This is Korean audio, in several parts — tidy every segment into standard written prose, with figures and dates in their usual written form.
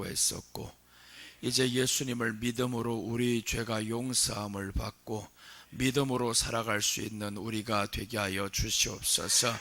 했었고, 이제 예수님을 믿음으로 우리 죄가 용서함을 받고 믿음으로 살아갈 수 있는 우리가 되게 하여 주시옵소서.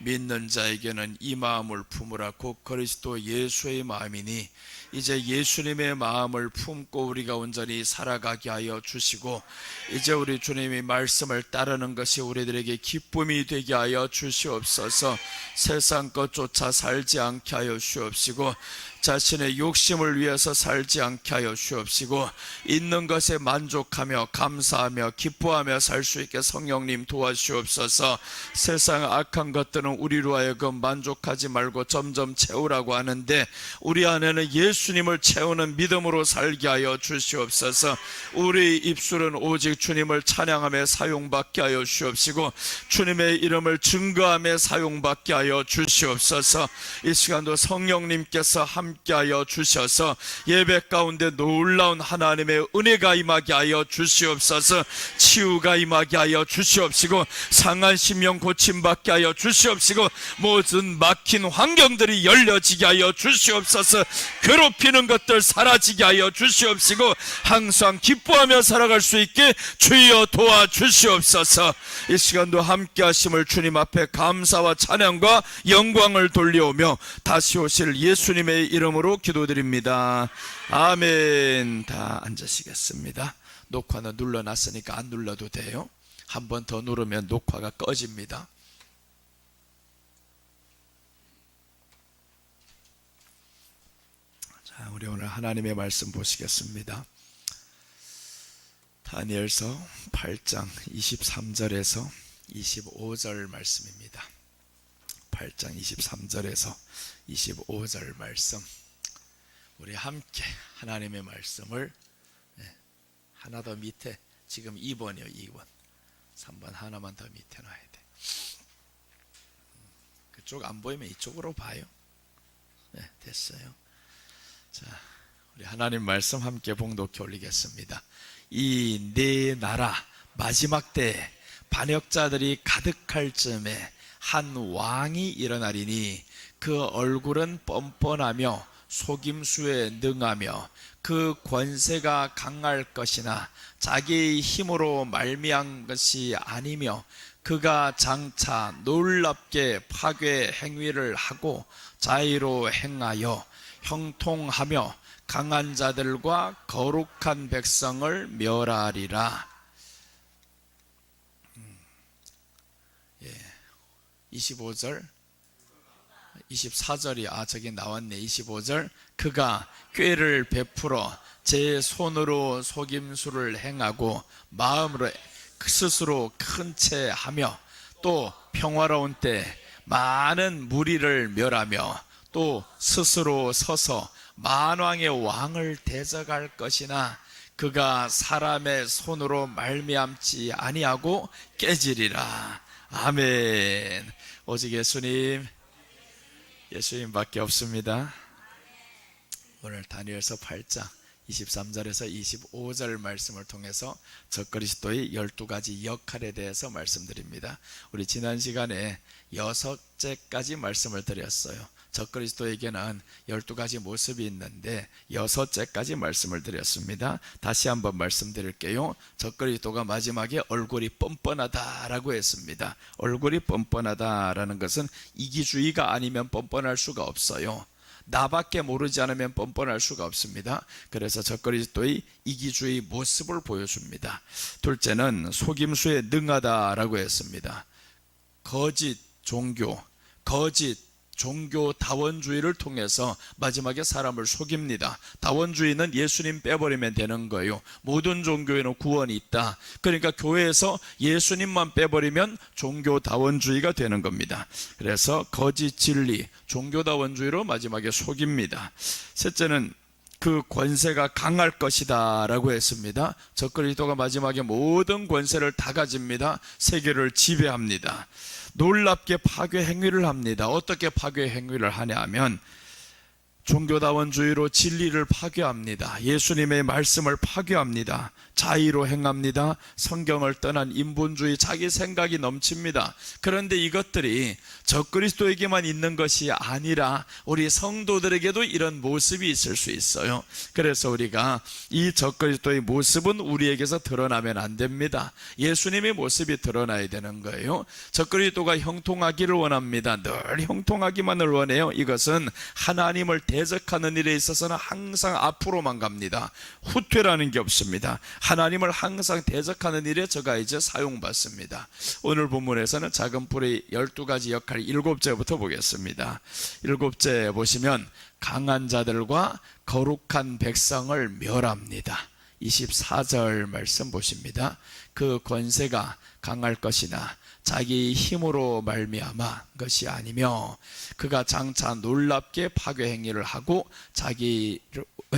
믿는 자에게는 이 마음을 품으라 곧 그리스도 예수의 마음이니, 이제 예수님의 마음을 품고 우리가 온전히 살아가게 하여 주시고, 이제 우리 주님의 말씀을 따르는 것이 우리들에게 기쁨이 되게 하여 주시옵소서. 세상 것 쫓아 살지 않게 하여 주옵시고, 자신의 욕심을 위해서 살지 않게 하여 주옵시고, 있는 것에 만족하며 감사하며 기뻐하며 살 수 있게 성령님 도와주옵소서. 세상 악한 것들은 우리로 하여금 만족하지 말고 점점 채우라고 하는데, 우리 안에는 예수님을 채우는 믿음으로 살게 하여 주시옵소서. 우리 입술은 오직 주님을 찬양하며 사용받게 하여 주옵시고, 주님의 이름을 증거하며 사용받게 하여 주시옵소서. 이 시간도 성령님께서 함께하여 주셔서 예배 가운데 놀라운 하나님의 은혜가 임하게 하여 주시옵소서. 치유가 임하게 하여 주시옵시고, 상한 심령 고침받게 하여 주시옵시고, 모든 막힌 환경들이 열려지게 하여 주시옵소서. 괴롭히는 것들 사라지게 하여 주시옵시고, 항상 기뻐하며 살아갈 수 있게 주여 도와주시옵소서. 이 시간도 함께 하심을 주님 앞에 감사와 찬양과 영광을 돌려오며 다시 오실 예수님의 이름으로 기도드립니다. 아멘. 다 앉으시겠습니다. 녹화는 눌러놨으니까 안 눌러도 돼요. 한 번 더 누르면 녹화가 꺼집니다. 자, 우리 오늘 하나님의 말씀 보시겠습니다. 다니엘서 8장 23절에서 25절 말씀입니다. 8장 23절에서 25절 말씀, 우리 함께 하나님의 말씀을 하나 더 밑에, 지금 2번이요 2번 3번 하나만 더 밑에 놔야 돼. 그쪽 안 보이면 이쪽으로 봐요. 네, 됐어요. 자, 우리 하나님 말씀 함께 봉독해 올리겠습니다. 이 네 나라 마지막 때에 반역자들이 가득할 즈음에 한 왕이 일어나리니, 그 얼굴은 뻔뻔하며 속임수에 능하며 그 권세가 강할 것이나 자기의 힘으로 말미암은 것이 아니며, 그가 장차 놀랍게 파괴 행위를 하고 자의로 행하여 형통하며 강한 자들과 거룩한 백성을 멸하리라. 25절 24절이 저기 나왔네. 25절, 그가 꾀를 베풀어 제 손으로 속임수를 행하고 마음으로 스스로 큰 채 하며, 또 평화로운 때 많은 무리를 멸하며 또 스스로 서서 만왕의 왕을 대적할 것이나, 그가 사람의 손으로 말미암지 아니하고 깨지리라. 아멘. 오직 예수님밖에 없습니다. 오늘 다니엘서 8장 23절에서 25절 말씀을 통해서 적그리스도의 12가지 역할에 대해서 말씀드립니다. 우리 지난 시간에 6제까지 말씀을 드렸어요. 적그리스도에게는 12가지 모습이 있는데 6제까지 말씀을 드렸습니다. 다시 한번 말씀드릴게요. 적그리스도가 마지막에 얼굴이 뻔뻔하다라고 했습니다. 얼굴이 뻔뻔하다라는 것은 이기주의가 아니면 뻔뻔할 수가 없어요. 나밖에 모르지 않으면 뻔뻔할 수가 없습니다. 그래서 적그리스도의 이기주의 모습을 보여줍니다. 둘째는 속임수에 능하다라고 했습니다. 거짓 종교다원주의를 통해서 마지막에 사람을 속입니다. 다원주의는 예수님 빼버리면 되는 거예요. 모든 종교에는 구원이 있다. 그러니까 교회에서 예수님만 빼버리면 종교다원주의가 되는 겁니다. 그래서 거짓 진리, 종교다원주의로 마지막에 속입니다. 셋째는 그 권세가 강할 것이다 라고 했습니다. 적그리스도가 마지막에 모든 권세를 다 가집니다. 세계를 지배합니다. 놀랍게 파괴 행위를 합니다. 어떻게 파괴 행위를 하냐 하면, 종교다원주의로 진리를 파괴합니다. 예수님의 말씀을 파괴합니다. 자의로 행합니다. 성경을 떠난 인본주의, 자기 생각이 넘칩니다. 그런데 이것들이 적그리스도에게만 있는 것이 아니라 우리 성도들에게도 이런 모습이 있을 수 있어요. 그래서 우리가 이 적그리스도의 모습은 우리에게서 드러나면 안 됩니다. 예수님의 모습이 드러나야 되는 거예요. 적그리스도가 형통하기를 원합니다. 늘 형통하기만을 원해요. 이것은 하나님을 대적하는 일에 있어서는 항상 앞으로만 갑니다. 후퇴라는 게 없습니다. 하나님을 항상 대적하는 일에 저가 이제 사용받습니다. 오늘 본문에서는 작은 불의 12가지 역할 7제부터 보겠습니다. 7제 보시면 강한 자들과 거룩한 백성을 멸합니다. 24절 말씀 보십니다. 그 권세가 강할 것이나 자기 힘으로 말미암아 것이 아니며 그가 장차 놀랍게 파괴 행위를 하고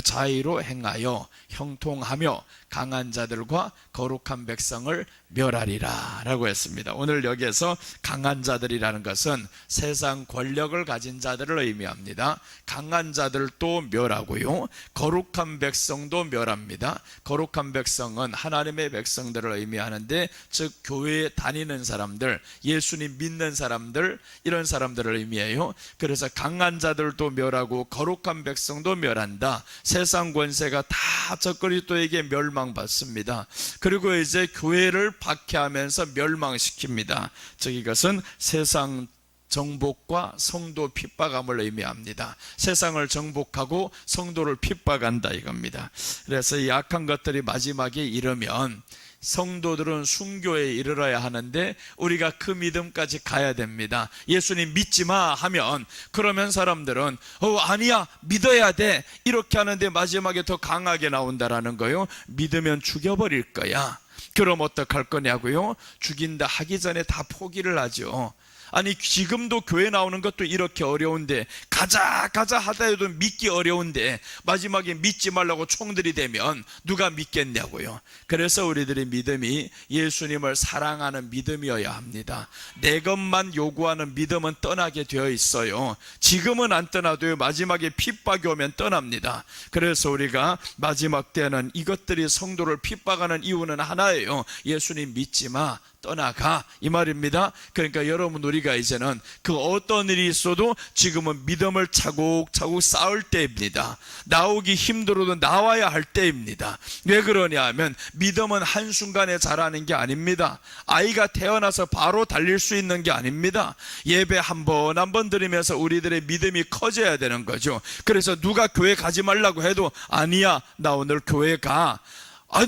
자의로 행하여 형통하며 강한 자들과 거룩한 백성을 멸하리라 라고 했습니다. 오늘 여기에서 강한 자들이라는 것은 세상 권력을 가진 자들을 의미합니다. 강한 자들도 멸하고요, 거룩한 백성도 멸합니다. 거룩한 백성은 하나님의 백성들을 의미하는데, 즉 교회에 다니는 사람들, 예수님 믿는 사람들, 이런 사람들을 의미해요. 그래서 강한 자들도 멸하고 거룩한 백성도 멸한다. 세상 권세가 다 적그리스도에게 멸망받습니다. 그리고 이제 교회를 박해하면서 멸망시킵니다. 즉 이것은 세상 정복과 성도 핍박함을 의미합니다. 세상을 정복하고 성도를 핍박한다 이겁니다. 그래서 이 악한 것들이 마지막에 이르면 성도들은 순교에 이르러야 하는데 우리가 그 믿음까지 가야 됩니다. 예수님 믿지 마 하면, 그러면 사람들은 아니야 믿어야 돼 이렇게 하는데 마지막에 더 강하게 나온다라는 거예요. 믿으면 죽여버릴 거야. 그럼 어떡할 거냐고요? 죽인다 하기 전에 다 포기를 하죠. 아니 지금도 교회 나오는 것도 이렇게 어려운데, 가자 하다 해도 믿기 어려운데 마지막에 믿지 말라고 총들이 되면 누가 믿겠냐고요. 그래서 우리들의 믿음이 예수님을 사랑하는 믿음이어야 합니다. 내 것만 요구하는 믿음은 떠나게 되어 있어요. 지금은 안 떠나도요, 마지막에 핍박이 오면 떠납니다. 그래서 우리가 마지막 때는 이것들이 성도를 핍박하는 이유는 하나예요. 예수님 믿지 마, 떠나가 이 말입니다. 그러니까 여러분, 우리가 이제는 그 어떤 일이 있어도 지금은 믿음을 차곡차곡 쌓을 때입니다. 나오기 힘들어도 나와야 할 때입니다. 왜 그러냐 하면 믿음은 한순간에 자라는 게 아닙니다. 아이가 태어나서 바로 달릴 수 있는 게 아닙니다. 예배 한 번 한 번 드리면서 우리들의 믿음이 커져야 되는 거죠. 그래서 누가 교회 가지 말라고 해도 아니야 나 오늘 교회 가,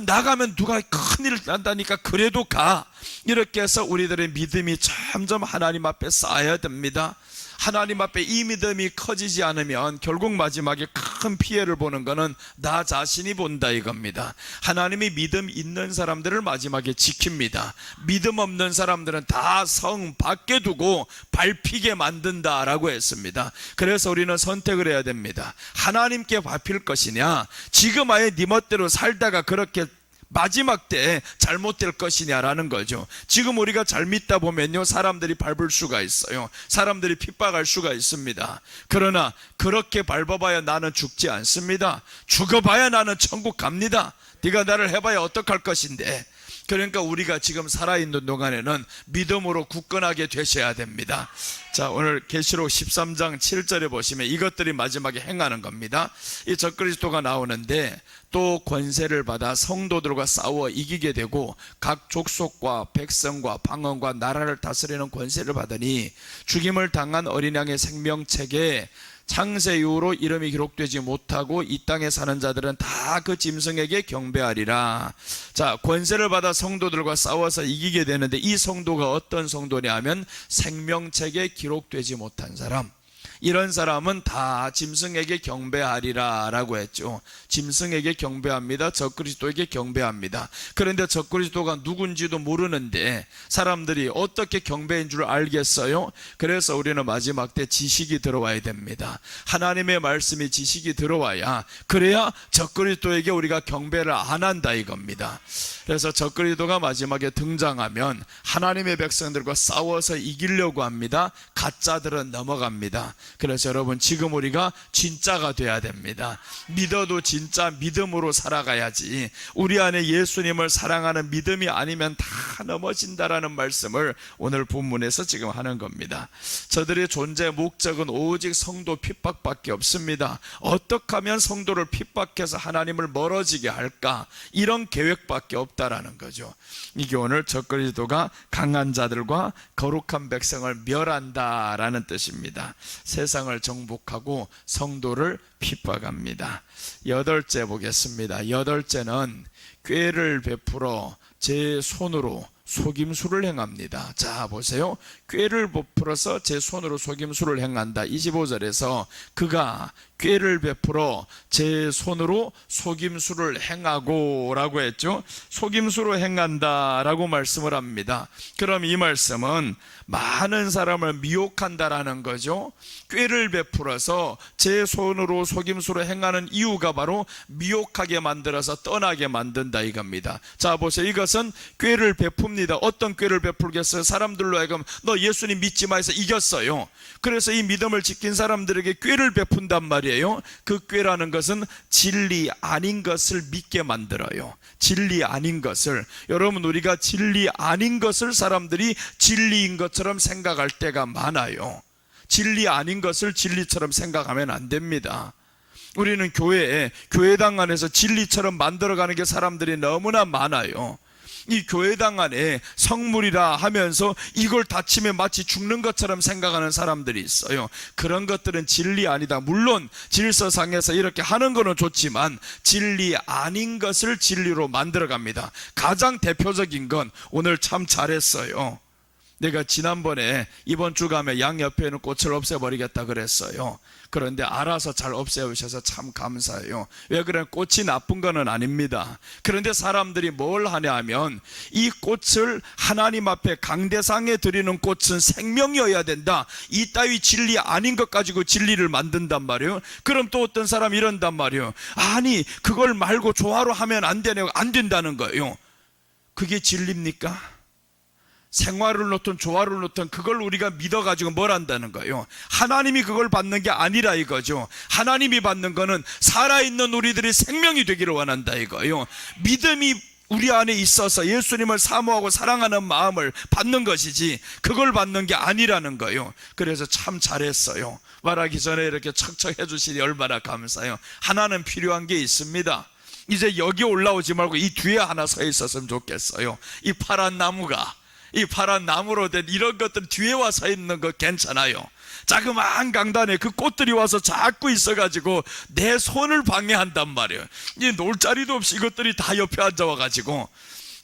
나가면 누가 큰일 난다니까 그래도 가. 이렇게 해서 우리들의 믿음이 점점 하나님 앞에 쌓여야 됩니다. 하나님 앞에 이 믿음이 커지지 않으면 결국 마지막에 큰 피해를 보는 것은 나 자신이 본다 이겁니다. 하나님이 믿음 있는 사람들을 마지막에 지킵니다. 믿음 없는 사람들은 다 성 밖에 두고 밟히게 만든다라고 했습니다. 그래서 우리는 선택을 해야 됩니다. 하나님께 밟힐 것이냐, 지금 아예 네 멋대로 살다가 그렇게 마지막 때 잘못될 것이냐라는 거죠. 지금 우리가 잘 믿다 보면요, 사람들이 밟을 수가 있어요. 사람들이 핍박할 수가 있습니다. 그러나 그렇게 밟아봐야 나는 죽지 않습니다. 죽어봐야 나는 천국 갑니다. 네가 나를 해봐야 어떡할 것인데. 그러니까 우리가 지금 살아있는 동안에는 믿음으로 굳건하게 되셔야 됩니다. 자, 오늘 계시록 13장 7절에 보시면 이것들이 마지막에 행하는 겁니다. 이 적그리스도가 나오는데 또 권세를 받아 성도들과 싸워 이기게 되고 각 족속과 백성과 방언과 나라를 다스리는 권세를 받으니 죽임을 당한 어린 양의 생명책에 창세 이후로 이름이 기록되지 못하고 이 땅에 사는 자들은 다 그 짐승에게 경배하리라. 자, 권세를 받아 성도들과 싸워서 이기게 되는데 이 성도가 어떤 성도냐 하면 생명책에 기록되지 못한 사람, 이런 사람은 다 짐승에게 경배하리라 라고 했죠. 짐승에게 경배합니다. 적그리스도에게 경배합니다. 그런데 적그리스도가 누군지도 모르는데 사람들이 어떻게 경배인 줄 알겠어요? 그래서 우리는 마지막 때 지식이 들어와야 됩니다. 하나님의 말씀이 지식이 들어와야, 그래야 적그리스도에게 우리가 경배를 안 한다 이겁니다. 그래서 적그리스도가 마지막에 등장하면 하나님의 백성들과 싸워서 이기려고 합니다. 가짜들은 넘어갑니다. 그래서 여러분, 지금 우리가 진짜가 돼야 됩니다. 믿어도 진짜 믿음으로 살아가야지. 우리 안에 예수님을 사랑하는 믿음이 아니면 다 넘어진다라는 말씀을 오늘 본문에서 지금 하는 겁니다. 저들의 존재 목적은 오직 성도 핍박밖에 없습니다. 어떻게 하면 성도를 핍박해서 하나님을 멀어지게 할까, 이런 계획밖에 없다라는 거죠. 이게 오늘 첫 그리스도가 강한 자들과 거룩한 백성을 멸한다라는 뜻입니다. 세상을 정복하고 성도를 핍박합니다. 8째 보겠습니다. 8째는 꾀를 베풀어 제 손으로 속임수를 행합니다. 자, 보세요. 꾀를 베풀어서 제 손으로 속임수를 행한다. 25절에서 그가 꾀를 베풀어 제 손으로 속임수를 행하고 라고 했죠. 속임수로 행한다 라고 말씀을 합니다. 그럼 이 말씀은 많은 사람을 미혹한다라는 거죠. 꾀를 베풀어서 제 손으로 속임수로 행하는 이유가 바로 미혹하게 만들어서 떠나게 만든다 이겁니다. 자, 보세요. 이것은 꾀를 베풉니다. 어떤 꾀를 베풀겠어요? 사람들로 하여금 너 예수님 믿지 마 해서 이겼어요. 그래서 이 믿음을 지킨 사람들에게 꾀를 베푼단 말이에요. 그 꾀라는 것은 진리 아닌 것을 믿게 만들어요. 진리 아닌 것을. 여러분, 우리가 진리 아닌 것을 사람들이 진리인 것처럼 생각할 때가 많아요. 진리 아닌 것을 진리처럼 생각하면 안 됩니다. 우리는 교회당 안에서 진리처럼 만들어가는 게 사람들이 너무나 많아요. 이 교회당 안에 성물이라 하면서 이걸 다치면 마치 죽는 것처럼 생각하는 사람들이 있어요. 그런 것들은 진리 아니다. 물론 질서상에서 이렇게 하는 거는 좋지만 진리 아닌 것을 진리로 만들어갑니다. 가장 대표적인 건 오늘 참 잘했어요. 내가 지난번에 이번 주감에 양 옆에 있는 꽃을 없애버리겠다 그랬어요. 그런데 알아서 잘 없애주셔서 참 감사해요. 왜 그래? 꽃이 나쁜 거는 아닙니다. 그런데 사람들이 뭘 하냐 하면 이 꽃을 하나님 앞에 강대상에 드리는 꽃은 생명이어야 된다, 이 따위 진리 아닌 것 가지고 진리를 만든단 말이에요. 그럼 또 어떤 사람이 이런단 말이에요. 아니 그걸 말고 조화로 하면 안 되네요. 안 된다는 거예요. 그게 진리입니까? 생활을 놓든 조화를 놓든 그걸 우리가 믿어가지고 뭘 한다는 거예요? 하나님이 그걸 받는 게 아니라 이거죠. 하나님이 받는 거는 살아있는 우리들이 생명이 되기를 원한다 이거예요. 믿음이 우리 안에 있어서 예수님을 사모하고 사랑하는 마음을 받는 것이지 그걸 받는 게 아니라는 거예요. 그래서 참 잘했어요. 말하기 전에 이렇게 척척 해주시니 얼마나 감사해요. 하나는 필요한 게 있습니다. 이제 여기 올라오지 말고 이 뒤에 하나 서 있었으면 좋겠어요. 이 파란 나무로 된 이런 것들 뒤에 와서 있는 거 괜찮아요. 자그마한 강단에 그 꽃들이 와서 자꾸 있어가지고 내 손을 방해한단 말이에요. 이 놀 자리도 없이 이것들이 다 옆에 앉아와가지고.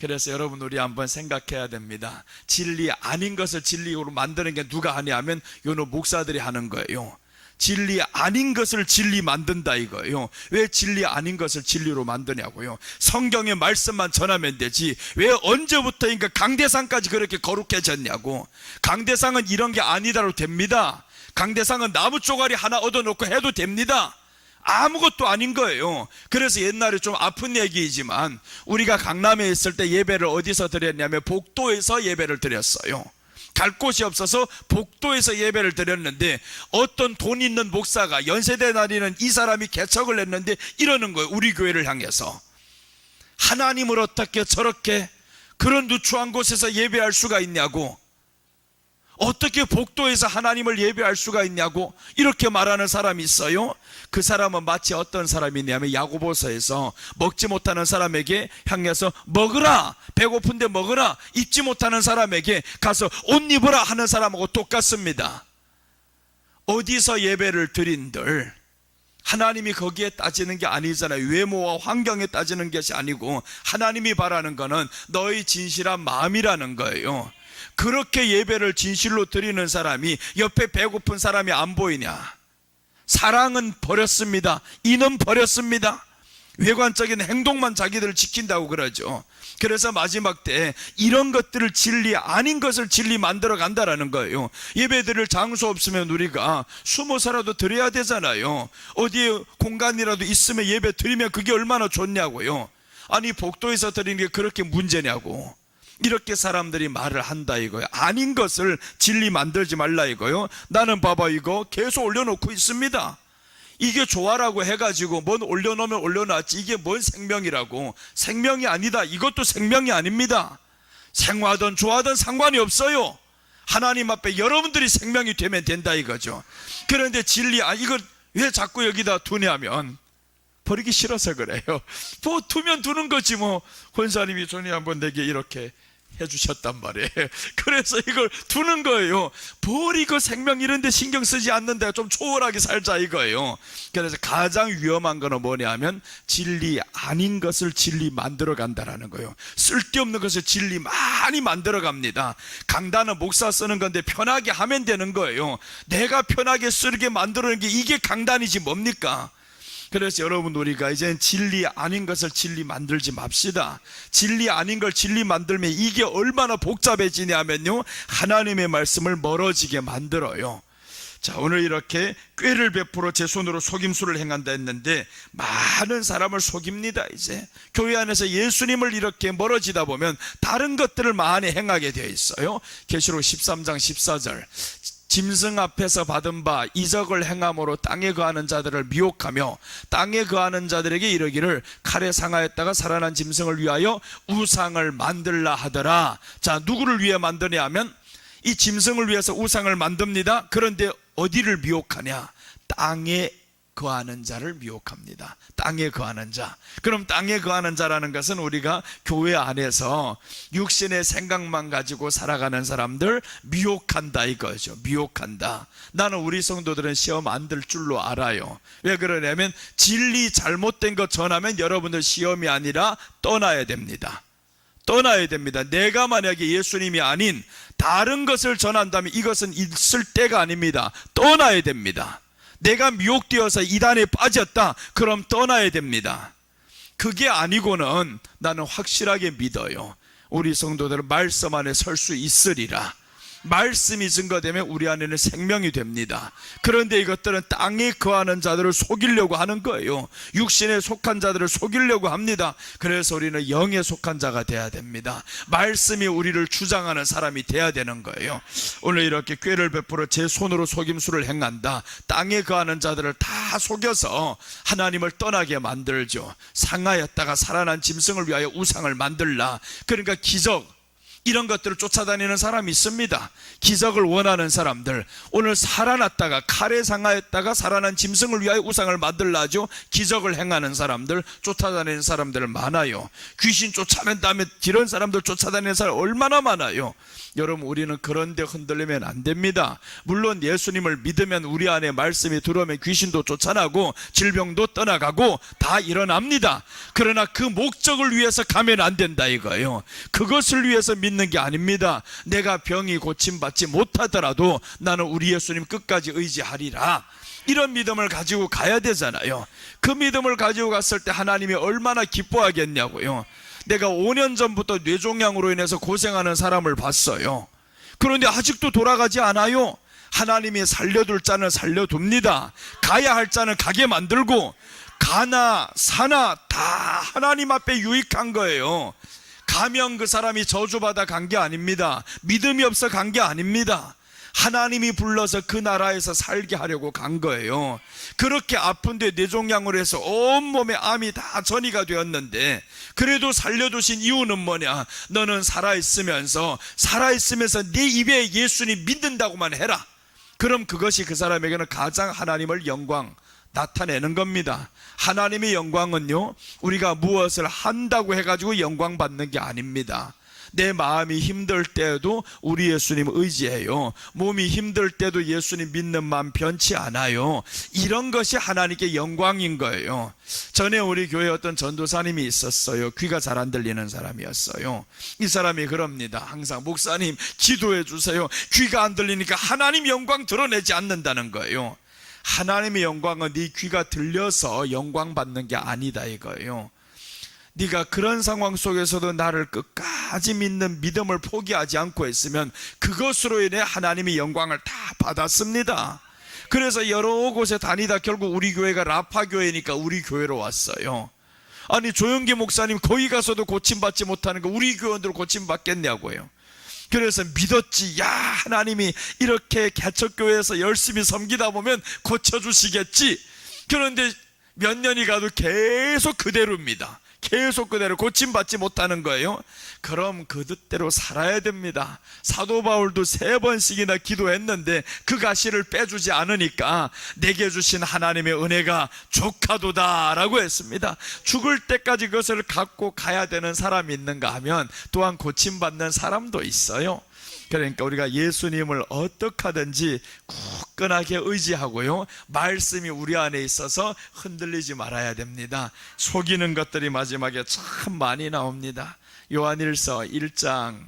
그래서 여러분, 우리 한번 생각해야 됩니다. 진리 아닌 것을 진리로 만드는 게 누가 하냐면 요노 목사들이 하는 거예요. 진리 아닌 것을 진리 만든다 이거예요. 왜 진리 아닌 것을 진리로 만드냐고요. 성경의 말씀만 전하면 되지 왜 언제부터인가 강대상까지 그렇게 거룩해졌냐고. 강대상은 이런 게 아니다로 됩니다. 강대상은 나무 쪼가리 하나 얻어놓고 해도 됩니다. 아무것도 아닌 거예요. 그래서 옛날에 좀 아픈 얘기이지만 우리가 강남에 있을 때 예배를 어디서 드렸냐면 복도에서 예배를 드렸어요. 갈 곳이 없어서 복도에서 예배를 드렸는데 어떤 돈 있는 목사가 연세대 다니는 이 사람이 개척을 했는데 이러는 거예요. 우리 교회를 향해서 하나님을 어떻게 저렇게 그런 누추한 곳에서 예배할 수가 있냐고, 어떻게 복도에서 하나님을 예배할 수가 있냐고 이렇게 말하는 사람이 있어요. 그 사람은 마치 어떤 사람이냐면 야고보서에서 먹지 못하는 사람에게 향해서 먹으라, 배고픈데 먹으라, 입지 못하는 사람에게 가서 옷 입으라 하는 사람하고 똑같습니다. 어디서 예배를 드린들 하나님이 거기에 따지는 게 아니잖아요. 외모와 환경에 따지는 것이 아니고 하나님이 바라는 거는 너의 진실한 마음이라는 거예요. 그렇게 예배를 진실로 드리는 사람이 옆에 배고픈 사람이 안 보이냐? 사랑은 버렸습니다. 이는 버렸습니다. 외관적인 행동만 자기들을 지킨다고 그러죠. 그래서 마지막 때 이런 것들을 진리 아닌 것을 진리 만들어 간다라는 거예요. 예배 드릴 장소 없으면 우리가 숨어서라도 드려야 되잖아요. 어디에 공간이라도 있으면 예배 드리면 그게 얼마나 좋냐고요. 아니 복도에서 드리는 게 그렇게 문제냐고. 이렇게 사람들이 말을 한다 이거예요. 아닌 것을 진리 만들지 말라 이거요. 나는 봐봐 이거 계속 올려놓고 있습니다. 이게 좋아라고 해가지고 뭔 올려놓으면 올려놨지 이게 뭔 생명이라고. 생명이 아니다. 이것도 생명이 아닙니다. 생화든 좋아든 상관이 없어요. 하나님 앞에 여러분들이 생명이 되면 된다 이거죠. 그런데 진리 이걸 왜 자꾸 여기다 두냐면 버리기 싫어서 그래요. 뭐 두면 두는 거지 뭐. 권사님이 전에 한번 내게 이렇게 해주셨단 말이에요. 그래서 이걸 두는 거예요. 버리고 생명 이런 데 신경 쓰지 않는데 좀 초월하게 살자 이거예요. 그래서 가장 위험한 거는 뭐냐면 진리 아닌 것을 진리 만들어 간다라는 거예요. 쓸데없는 것을 진리 많이 만들어 갑니다. 강단은 목사 쓰는 건데 편하게 하면 되는 거예요. 내가 편하게 쓰게 만들어낸 게 이게 강단이지 뭡니까? 그래서 여러분 우리가 이제는 진리 아닌 것을 진리 만들지 맙시다. 진리 아닌 걸 진리 만들면 이게 얼마나 복잡해지냐면요, 하나님의 말씀을 멀어지게 만들어요. 자, 오늘 이렇게 꾀를 베풀어 제 손으로 속임수를 행한다 했는데 많은 사람을 속입니다. 이제 교회 안에서 예수님을 이렇게 멀어지다 보면 다른 것들을 많이 행하게 되어 있어요. 계시록 13장 14절 짐승 앞에서 받은 바 이적을 행함으로 땅에 거하는 자들을 미혹하며 땅에 거하는 자들에게 이르기를 칼에 상하였다가 살아난 짐승을 위하여 우상을 만들라 하더라. 자, 누구를 위해 만드냐 하면 이 짐승을 위해서 우상을 만듭니다. 그런데 어디를 미혹하냐? 땅에 거하는 자를 미혹합니다. 땅에 거하는 자. 그럼 땅에 거하는 자라는 것은 우리가 교회 안에서 육신의 생각만 가지고 살아가는 사람들 미혹한다 이거죠. 미혹한다. 나는 우리 성도들은 시험 안 들 줄로 알아요. 왜 그러냐면 진리 잘못된 것 전하면 여러분들 시험이 아니라 떠나야 됩니다. 떠나야 됩니다. 내가 만약에 예수님이 아닌 다른 것을 전한다면 이것은 있을 때가 아닙니다. 떠나야 됩니다. 내가 미혹되어서 이단에 빠졌다. 그럼 떠나야 됩니다. 그게 아니고는 나는 확실하게 믿어요. 우리 성도들은 말씀 안에 설 수 있으리라. 말씀이 증거되면 우리 안에는 생명이 됩니다. 그런데 이것들은 땅에 거하는 자들을 속이려고 하는 거예요. 육신에 속한 자들을 속이려고 합니다. 그래서 우리는 영에 속한 자가 돼야 됩니다. 말씀이 우리를 주장하는 사람이 돼야 되는 거예요. 오늘 이렇게 꾀를 베풀어 제 손으로 속임수를 행한다. 땅에 거하는 자들을 다 속여서 하나님을 떠나게 만들죠. 상하였다가 살아난 짐승을 위하여 우상을 만들라. 그러니까 기적 이런 것들을 쫓아다니는 사람이 있습니다. 기적을 원하는 사람들, 오늘 살아났다가 칼에 상하였다가 살아난 짐승을 위하여 우상을 만들라 하죠. 기적을 행하는 사람들, 쫓아다니는 사람들 많아요. 귀신 쫓아낸 다음에 이런 사람들 쫓아다니는 사람 얼마나 많아요. 여러분 우리는 그런 데 흔들리면 안 됩니다. 물론 예수님을 믿으면 우리 안에 말씀이 들어오면 귀신도 쫓아나고 질병도 떠나가고 다 일어납니다. 그러나 그 목적을 위해서 가면 안 된다 이거예요. 그것을 위해서 믿는 게 아닙니다. 내가 병이 고침받지 못하더라도 나는 우리 예수님 끝까지 의지하리라. 이런 믿음을 가지고 가야 되잖아요. 그 믿음을 가지고 갔을 때 하나님이 얼마나 기뻐하겠냐고요. 내가 5년 전부터 뇌종양으로 인해서 고생하는 사람을 봤어요. 그런데 아직도 돌아가지 않아요. 하나님이 살려둘 자는 살려둡니다. 가야 할 자는 가게 만들고, 가나 사나 다 하나님 앞에 유익한 거예요. 가면 그 사람이 저주받아 간 게 아닙니다. 믿음이 없어 간 게 아닙니다. 하나님이 불러서 그 나라에서 살게 하려고 간 거예요. 그렇게 아픈데 뇌종양으로 해서 온몸에 암이 다 전이가 되었는데 그래도 살려두신 이유는 뭐냐? 너는 살아있으면서 네 입에 예수님 믿는다고만 해라. 그럼 그것이 그 사람에게는 가장 하나님을 영광 나타내는 겁니다. 하나님의 영광은요, 우리가 무엇을 한다고 해가지고 영광 받는 게 아닙니다. 내 마음이 힘들 때에도 우리 예수님 의지해요. 몸이 힘들 때도 예수님 믿는 마음 변치 않아요. 이런 것이 하나님께 영광인 거예요. 전에 우리 교회에 어떤 전도사님이 있었어요. 귀가 잘 안 들리는 사람이었어요. 이 사람이 그럽니다. 항상 목사님 기도해 주세요. 귀가 안 들리니까 하나님 영광 드러내지 않는다는 거예요. 하나님의 영광은 네 귀가 들려서 영광 받는 게 아니다 이거예요. 네가 그런 상황 속에서도 나를 끝까지 믿는 믿음을 포기하지 않고 했으면 그것으로 인해 하나님의 영광을 다 받았습니다. 그래서 여러 곳에 다니다 결국 우리 교회가 라파 교회니까 우리 교회로 왔어요. 아니 조영기 목사님 거기 가서도 고침받지 못하는 거 우리 교원들 고침받겠냐고요. 그래서 믿었지. 야, 하나님이 이렇게 개척교회에서 열심히 섬기다 보면 고쳐주시겠지. 그런데 몇 년이 가도 계속 그대로입니다. 계속 그대로 고침받지 못하는 거예요. 그럼 그 뜻대로 살아야 됩니다. 사도 바울도 3번씩이나 기도했는데 그 가시를 빼주지 않으니까 내게 주신 하나님의 은혜가 족하도다 라고 했습니다. 죽을 때까지 그것을 갖고 가야 되는 사람이 있는가 하면 또한 고침받는 사람도 있어요. 그러니까 우리가 예수님을 어떻게 하든지 굳건하게 의지하고요, 말씀이 우리 안에 있어서 흔들리지 말아야 됩니다. 속이는 것들이 마지막에 참 많이 나옵니다. 요한일서 1장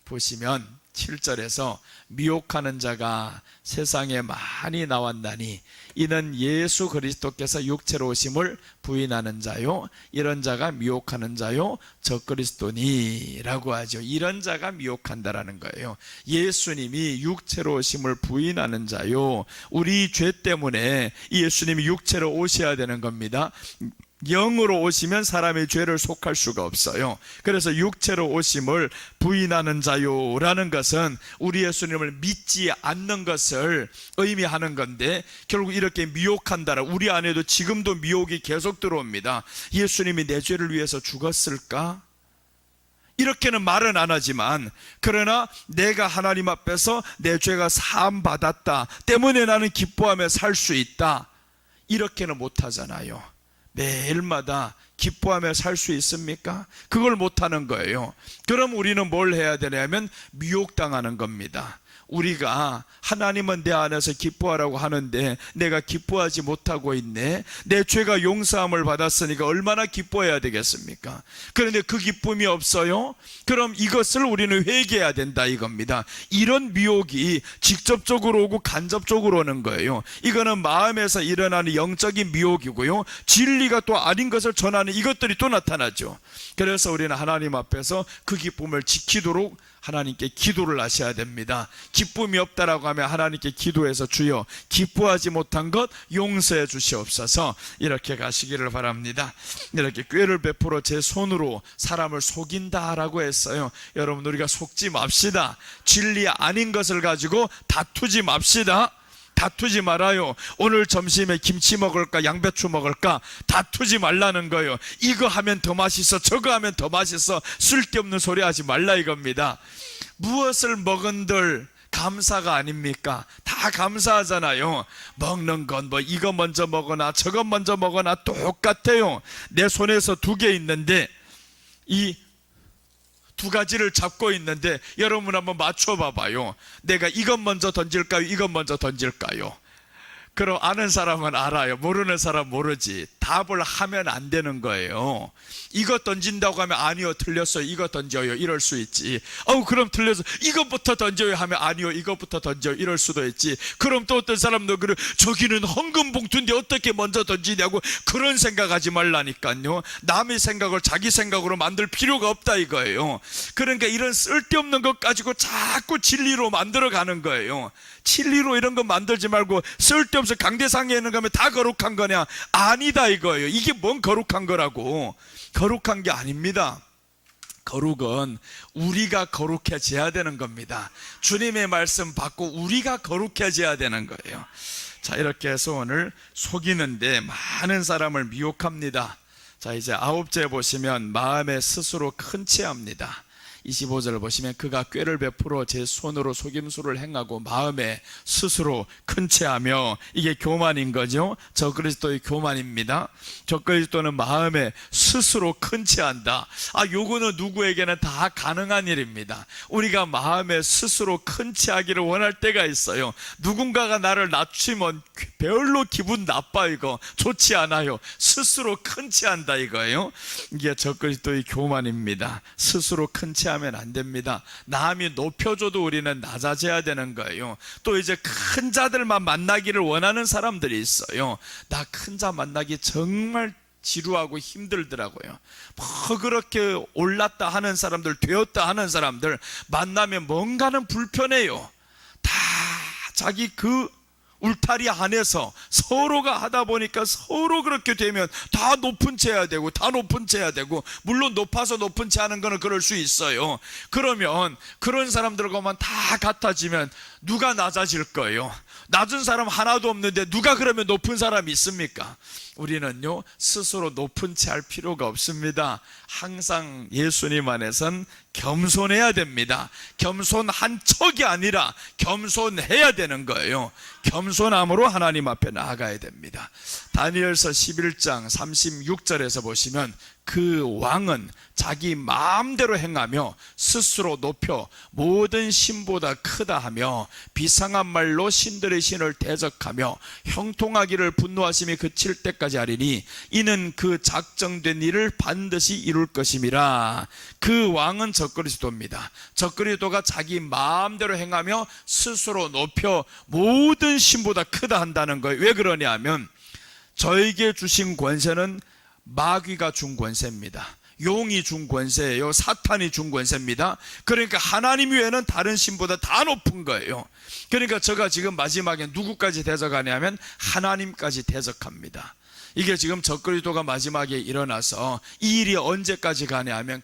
보시면 7절에서 미혹하는 자가 세상에 많이 나왔나니 이는 예수 그리스도께서 육체로 오심을 부인하는 자요, 이런 자가 미혹하는 자요 적그리스도니 라고 하죠. 이런 자가 미혹한다라는 거예요. 예수님이 육체로 오심을 부인하는 자요, 우리 죄 때문에 예수님이 육체로 오셔야 되는 겁니다. 영으로 오시면 사람의 죄를 속할 수가 없어요. 그래서 육체로 오심을 부인하는 자요라는 것은 우리 예수님을 믿지 않는 것을 의미하는 건데, 결국 이렇게 미혹한다라, 우리 안에도 지금도 미혹이 계속 들어옵니다. 예수님이 내 죄를 위해서 죽었을까? 이렇게는 말은 안 하지만, 그러나 내가 하나님 앞에서 내 죄가 사함 받았다 때문에 나는 기뻐하며 살 수 있다, 이렇게는 못 하잖아요. 매일마다 기뻐하며 살 수 있습니까? 그걸 못하는 거예요. 그럼 우리는 뭘 해야 되냐면 미혹당하는 겁니다. 우리가 하나님은 내 안에서 기뻐하라고 하는데 내가 기뻐하지 못하고 있네. 내 죄가 용서함을 받았으니까 얼마나 기뻐해야 되겠습니까? 그런데 그 기쁨이 없어요? 그럼 이것을 우리는 회개해야 된다 이겁니다. 이런 미혹이 직접적으로 오고 간접적으로 오는 거예요. 이거는 마음에서 일어나는 영적인 미혹이고요, 진리가 또 아닌 것을 전하는 이것들이 또 나타나죠. 그래서 우리는 하나님 앞에서 그 기쁨을 지키도록 하나님께 기도를 하셔야 됩니다. 기쁨이 없다라고 하면 하나님께 기도해서 주여 기뻐하지 못한 것 용서해 주시옵소서, 이렇게 가시기를 바랍니다. 이렇게 꾀를 베풀어 제 손으로 사람을 속인다라고 했어요. 여러분, 우리가 속지 맙시다. 진리 아닌 것을 가지고 다투지 맙시다. 다투지 말아요. 오늘 점심에 김치 먹을까 양배추 먹을까 다투지 말라는 거예요. 이거 하면 더 맛있어, 저거 하면 더 맛있어, 쓸데없는 소리 하지 말라 이겁니다. 무엇을 먹은들 감사가 아닙니까? 다 감사하잖아요. 먹는 건 뭐 이거 먼저 먹거나 저거 먼저 먹거나 똑같아요. 내 손에서 2개 있는데 이 2가지를 잡고 있는데 여러분 한번 맞춰봐봐요. 내가 이것 먼저 던질까요? 이것 먼저 던질까요? 그럼 아는 사람은 알아요. 모르는 사람 모르지. 답을 하면 안 되는 거예요. 이거 던진다고 하면 아니요 틀렸어요, 이거 던져요, 이럴 수 있지. 그럼 틀려서 이것부터 던져요 하면 아니요 이것부터 던져요, 이럴 수도 있지. 그럼 또 어떤 사람도 그래, 저기는 헌금 봉투인데 어떻게 먼저 던지냐고, 그런 생각하지 말라니까요. 남의 생각을 자기 생각으로 만들 필요가 없다 이거예요. 그러니까 이런 쓸데없는 것 가지고 자꾸 진리로 만들어가는 거예요. 진리로 이런 거 만들지 말고 쓸데없어 강대상에 있는 거면 다 거룩한 거냐? 아니다 이거예요. 이게 뭔 거룩한 거라고. 거룩한 게 아닙니다. 거룩은 우리가 거룩해져야 되는 겁니다. 주님의 말씀 받고 우리가 거룩해져야 되는 거예요. 자, 이렇게 해서 오늘 속이는데 많은 사람을 미혹합니다. 자, 이제 9째 보시면 마음에 스스로 큰 체합니다. 25절을 보시면 그가 꾀를 베풀어 제 손으로 속임수를 행하고 마음에 스스로 큰 체하며, 이게 교만인 거죠. 적그리스도의 교만입니다. 적그리스도는 마음에 스스로 큰 체한다. 요거는 누구에게나 다 가능한 일입니다. 우리가 마음에 스스로 큰 체하기를 원할 때가 있어요. 누군가가 나를 낮추면 별로 기분 나빠, 이거 좋지 않아요. 스스로 큰 체한다 이거예요. 이게 적그리스도의 교만입니다. 스스로 큰 체 하면 안 됩니다. 남이 높여줘도 우리는 낮아져야 되는 거예요. 또 이제 큰 자들만 만나기를 원하는 사람들이 있어요. 나 큰 자 만나기 정말 지루하고 힘들더라고요. 뭐 그렇게 올랐다 하는 사람들, 되었다 하는 사람들 만나면 뭔가는 불편해요. 다 자기 그 울타리 안에서 서로가 하다 보니까 서로 그렇게 되면 다 높은 채 해야 되고, 다 높은 채 해야 되고, 물론 높아서 높은 채 하는 거는 그럴 수 있어요. 그러면 그런 사람들과만 다 같아지면 누가 낮아질 거예요? 낮은 사람 하나도 없는데 누가 그러면 높은 사람이 있습니까? 우리는요, 스스로 높은 채 할 필요가 없습니다. 항상 예수님 안에선 겸손해야 됩니다. 겸손한 척이 아니라 겸손해야 되는 거예요. 겸손함으로 하나님 앞에 나아가야 됩니다. 다니엘서 11장 36절에서 보시면 그 왕은 자기 마음대로 행하며 스스로 높여 모든 신보다 크다 하며 비상한 말로 신들의 신을 대적하며 형통하기를 분노하심이 그칠 때까지 하리니 이는 그 작정된 일을 반드시 이룰 것임이라. 그 왕은 적그리스도입니다. 적그리스도가 자기 마음대로 행하며 스스로 높여 모든 신보다 크다 한다는 거예요. 왜 그러냐 하면 저에게 주신 권세는 마귀가 준 권세입니다. 용이 준 권세예요. 사탄이 준 권세입니다. 그러니까 하나님 외에는 다른 신보다 다 높은 거예요. 그러니까 제가 지금 마지막에 누구까지 대적하냐면 하나님까지 대적합니다. 이게 지금 적그리스도가 마지막에 일어나서 이 일이 언제까지 가냐 하면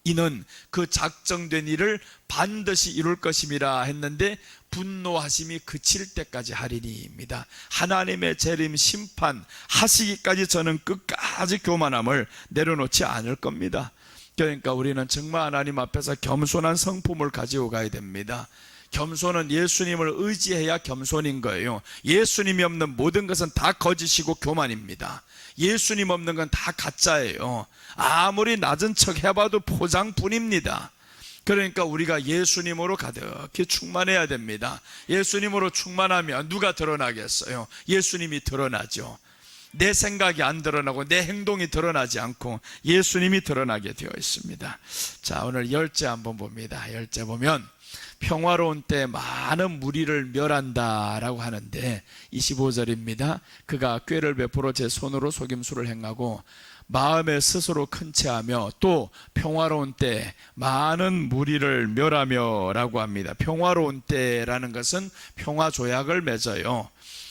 이는 그 작정된 일을 반드시 이룰 것임이라 했는데 분노하심이 그칠 때까지 하리니입니다. 하나님의 재림 심판 하시기까지 저는 끝까지 교만함을 내려놓지 않을 겁니다. 그러니까 우리는 정말 하나님 앞에서 겸손한 성품을 가지고 가야 됩니다. 겸손은 예수님을 의지해야 겸손인 거예요. 예수님이 없는 모든 것은 다 거짓이고 교만입니다. 예수님 없는 건 다 가짜예요. 아무리 낮은 척 해봐도 포장뿐입니다. 그러니까 우리가 예수님으로 가득히 충만해야 됩니다. 예수님으로 충만하면 누가 드러나겠어요? 예수님이 드러나죠. 내 생각이 안 드러나고 내 행동이 드러나지 않고 예수님이 드러나게 되어 있습니다. 자, 오늘 10째 한번 봅니다. 10째 보면 평화로운 때 많은 무리를 멸한다 라고 하는데 25절입니다. 그가 꾀를 베풀어 제 손으로 속임수를 행하고 마음에 스스로 큰 채하며 또 평화로운 때 많은 무리를 멸하며 라고 합니다. 평화로운 때라는 것은 평화조약을 맺어요.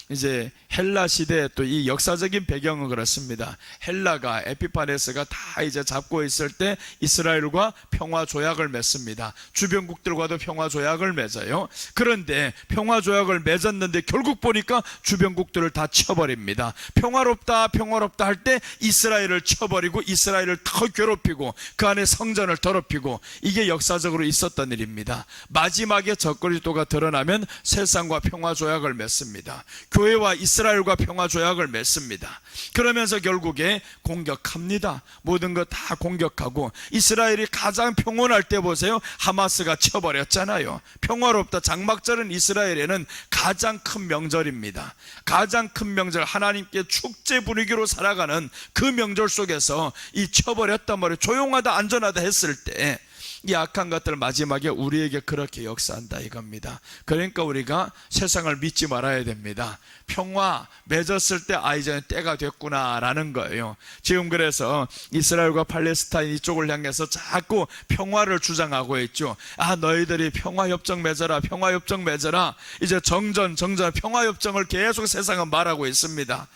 이제 헬라 시대 또 이 역사적인 배경은 그렇습니다. 헬라가 에피파네스가 다 이제 잡고 있을 때 이스라엘과 평화 조약을 맺습니다. 주변국들과도 평화 조약을 맺어요. 그런데 평화 조약을 맺었는데 결국 보니까 주변국들을 다 쳐버립니다. 평화롭다 평화롭다 할 때 이스라엘을 쳐버리고 이스라엘을 더 괴롭히고 그 안에 성전을 더럽히고 이게 역사적으로 있었던 일입니다. 마지막에 적그리스도가 드러나면 세상과 평화 조약을 맺습니다. 교회와 이스라엘과 평화 조약을 맺습니다. 그러면서 결국에 공격합니다. 모든 것 다 공격하고 이스라엘이 가장 평온할 때 보세요. 하마스가 쳐버렸잖아요. 평화롭다. 장막절은 이스라엘에는 가장 큰 명절입니다. 가장 큰 명절, 하나님께 축제 분위기로 살아가는 그 명절 속에서 이 쳐버렸단 말이에요. 조용하다 안전하다 했을 때 이 악한 것들 마지막에 우리에게 그렇게 역사한다 이겁니다. 그러니까 우리가 세상을 믿지 말아야 됩니다. 평화 맺었을 때 이제 때가 됐구나 라는 거예요. 지금 그래서 이스라엘과 팔레스타인 이쪽을 향해서 자꾸 평화를 주장하고 있죠. 너희들이 평화협정 맺어라 평화협정 맺어라. 이제 정전 평화협정을 계속 세상은 말하고 있습니다.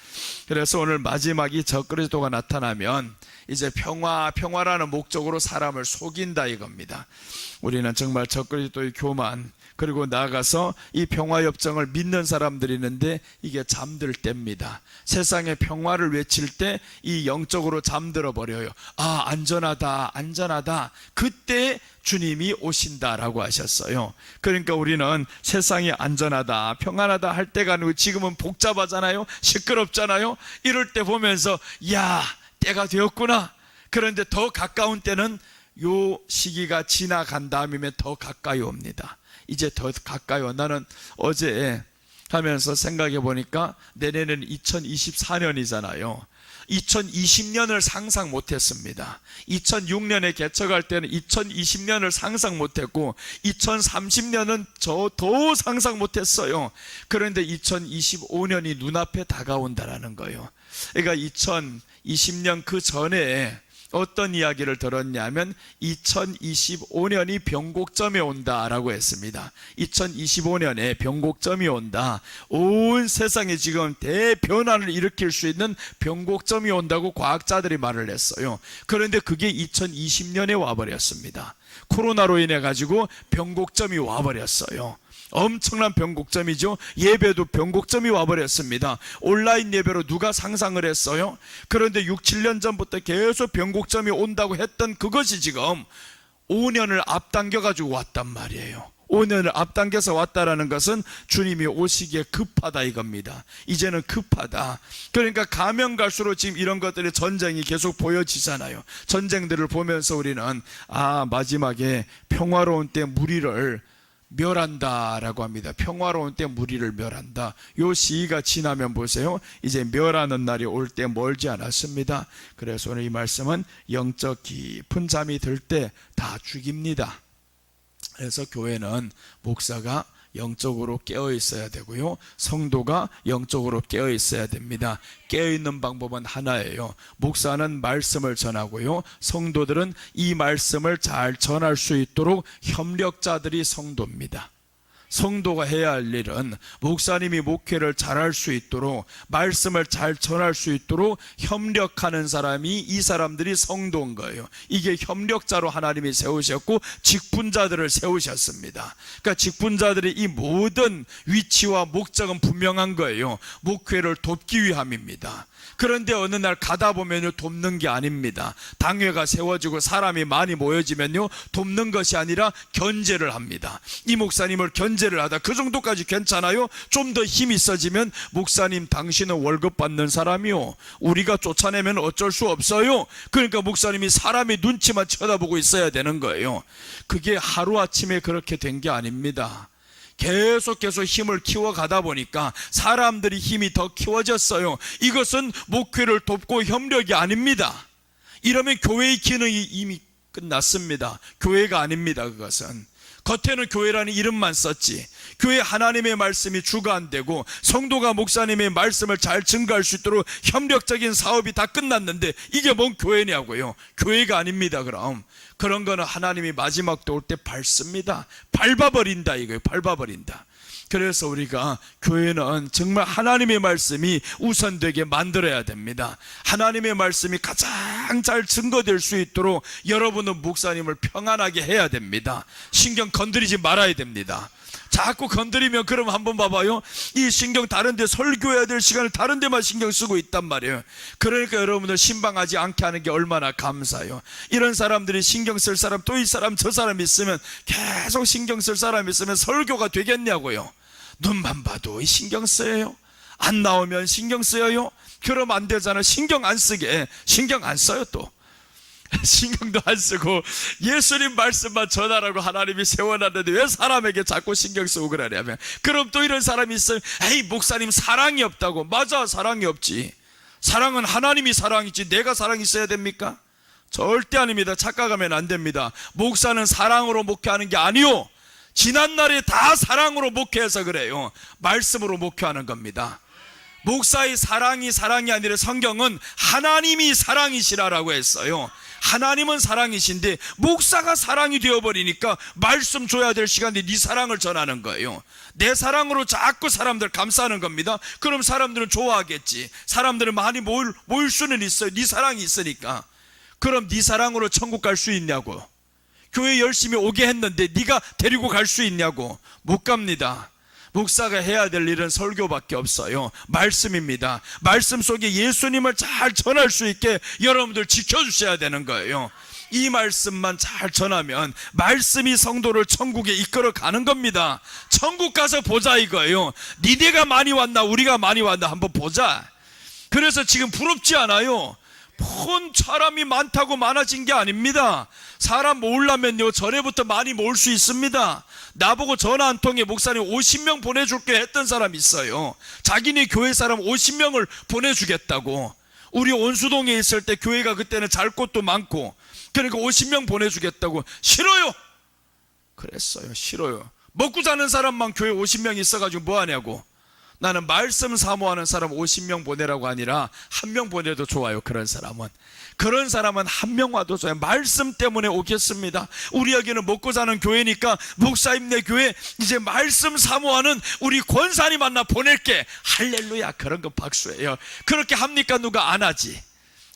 그래서 오늘 마지막이 적그리스도가 나타나면 이제 평화라는 목적으로 사람을 속인다 이겁니다. 우리는 정말 적그리스도의 교만 그리고 나아가서 이 평화협정을 믿는 사람들이 있는데 이게 잠들 때입니다. 세상의 평화를 외칠 때 이 영적으로 잠들어 버려요. 안전하다 그때 주님이 오신다라고 하셨어요. 그러니까 우리는 세상이 안전하다 평안하다 할 때가 아니고 지금은 복잡하잖아요. 시끄럽잖아요. 이럴 때 보면서 때가 되었구나. 그런데 더 가까운 때는 요 시기가 지나간 다음이면 더 가까이 옵니다. 이제 더 가까이 와. 나는 어제 하면서 생각해 보니까 내년은 2024년이잖아요 2020년을 상상 못했습니다. 2006년에 개척할 때는 2020년을 상상 못했고 2030년은 더 상상 못했어요. 그런데 2025년이 눈앞에 다가온다라는 거예요. 그러니까 2020년 그 전에 어떤 이야기를 들었냐면 2025년이 변곡점에 온다라고 했습니다. 2025년에 변곡점이 온다. 온 세상에 지금 대변화를 일으킬 수 있는 변곡점이 온다고 과학자들이 말을 했어요. 그런데 그게 2020년에 와버렸습니다. 코로나로 인해 가지고 변곡점이 와버렸어요. 엄청난 변곡점이죠. 예배도 변곡점이 와버렸습니다. 온라인 예배로 누가 상상을 했어요? 그런데 6, 7년 전부터 계속 변곡점이 온다고 했던 그것이 지금 5년을 앞당겨 가지고 왔단 말이에요. 5년을 앞당겨서 왔다라는 것은 주님이 오시기에 급하다 이겁니다. 이제는 급하다. 그러니까 가면 갈수록 지금 이런 것들의 전쟁이 계속 보여지잖아요. 전쟁들을 보면서 우리는 마지막에 평화로운 때 무리를 멸한다라고 합니다. 평화로운 때 무리를 멸한다. 요 시기가 지나면 보세요, 이제 멸하는 날이 올 때 멀지 않았습니다. 그래서 오늘 이 말씀은 영적 깊은 잠이 들 때 다 죽입니다. 그래서 교회는 목사가 영적으로 깨어 있어야 되고요, 성도가 영적으로 깨어 있어야 됩니다. 깨어 있는 방법은 하나예요. 목사는 말씀을 전하고요, 성도들은 이 말씀을 잘 전할 수 있도록 협력자들이 성도입니다. 성도가 해야 할 일은 목사님이 목회를 잘할 수 있도록, 말씀을 잘 전할 수 있도록 협력하는 사람이, 이 사람들이 성도인 거예요. 이게 협력자로 하나님이 세우셨고 직분자들을 세우셨습니다. 그러니까 직분자들의 이 모든 위치와 목적은 분명한 거예요. 목회를 돕기 위함입니다. 그런데 어느 날 가다 보면요, 돕는 게 아닙니다. 당회가 세워지고 사람이 많이 모여지면요, 돕는 것이 아니라 견제를 합니다. 이 목사님을 견제를 하다 그 정도까지 괜찮아요? 좀 더 힘이 있어지면 목사님 당신은 월급 받는 사람이요, 우리가 쫓아내면 어쩔 수 없어요. 그러니까 목사님이 사람의 눈치만 쳐다보고 있어야 되는 거예요. 그게 하루아침에 그렇게 된 게 아닙니다. 계속 힘을 키워가다 보니까 사람들이 힘이 더 키워졌어요. 이것은 목회를 돕고 협력이 아닙니다. 이러면 교회의 기능이 이미 끝났습니다. 교회가 아닙니다. 그것은 겉에는 교회라는 이름만 썼지, 교회 하나님의 말씀이 주가 안 되고 성도가 목사님의 말씀을 잘 증거할 수 있도록 협력적인 사업이 다 끝났는데 이게 뭔 교회냐고요. 교회가 아닙니다. 그런 거는 하나님이 마지막 때 올 때 밟습니다. 밟아버린다 이거예요. 밟아버린다. 그래서 우리가 교회는 정말 하나님의 말씀이 우선되게 만들어야 됩니다. 하나님의 말씀이 가장 잘 증거될 수 있도록 여러분은 목사님을 평안하게 해야 됩니다. 신경 건드리지 말아야 됩니다. 자꾸 건드리면, 그럼 한번 봐봐요, 이 신경 다른 데 설교해야 될 시간을 다른 데만 신경 쓰고 있단 말이에요. 그러니까 여러분들 신방하지 않게 하는 게 얼마나 감사해요. 이런 사람들이 신경 쓸 사람, 또 이 사람 저 사람 있으면, 계속 신경 쓸 사람 있으면 설교가 되겠냐고요. 눈만 봐도 신경 써요. 안 나오면 신경 써요. 그러면 안 되잖아. 신경 안 쓰게. 신경 안 써요. 또 신경도 안 쓰고 예수님 말씀만 전하라고 하나님이 세워놨는데 왜 사람에게 자꾸 신경 쓰고 그러냐면, 그럼 또 이런 사람이 있어요. 에이, 목사님 사랑이 없다고. 맞아, 사랑이 없지. 사랑은 하나님이 사랑이지 내가 사랑이 있어야 됩니까? 절대 아닙니다. 착각하면 안 됩니다. 목사는 사랑으로 목회하는 게 아니요, 지난날에 다 사랑으로 목회해서 그래요. 말씀으로 목회하는 겁니다. 목사의 사랑이 아니라 성경은 하나님이 사랑이시라고 했어요. 하나님은 사랑이신데 목사가 사랑이 되어버리니까 말씀 줘야 될 시간에 네 사랑을 전하는 거예요. 내 사랑으로 자꾸 사람들 감싸는 겁니다. 그럼 사람들은 좋아하겠지. 사람들은 많이 모일 수는 있어요. 네 사랑이 있으니까. 그럼 네 사랑으로 천국 갈 수 있냐고. 교회 열심히 오게 했는데 네가 데리고 갈 수 있냐고. 못 갑니다. 목사가 해야 될 일은 설교밖에 없어요. 말씀입니다. 말씀 속에 예수님을 잘 전할 수 있게 여러분들 지켜주셔야 되는 거예요. 이 말씀만 잘 전하면 말씀이 성도를 천국에 이끌어 가는 겁니다. 천국 가서 보자 이거예요. 니네가 많이 왔나 우리가 많이 왔나 한번 보자. 그래서 지금 부럽지 않아요. 본 사람이 많다고 많아진 게 아닙니다. 사람 모으려면요, 전에부터 많이 모을 수 있습니다. 나보고 전화 한 통에 목사님 50명 보내줄게 했던 사람이 있어요. 자기네 교회 사람 50명을 보내주겠다고. 우리 온수동에 있을 때 교회가 그때는 잘 곳도 많고, 그러니까 50명 보내주겠다고. 싫어요. 그랬어요. 싫어요. 먹고 자는 사람만 교회 50명 있어가지고 뭐하냐고. 나는 말씀 사모하는 사람 50명 보내라고 아니라 1명 보내도 좋아요. 그런 사람은 한 명 와도 좋아요. 말씀 때문에 오겠습니다. 우리 여기는 먹고 사는 교회니까 목사님 내 교회 이제 말씀 사모하는 우리 권사님 만나 보낼게. 할렐루야. 그런 거 박수예요. 그렇게 합니까? 누가 안 하지.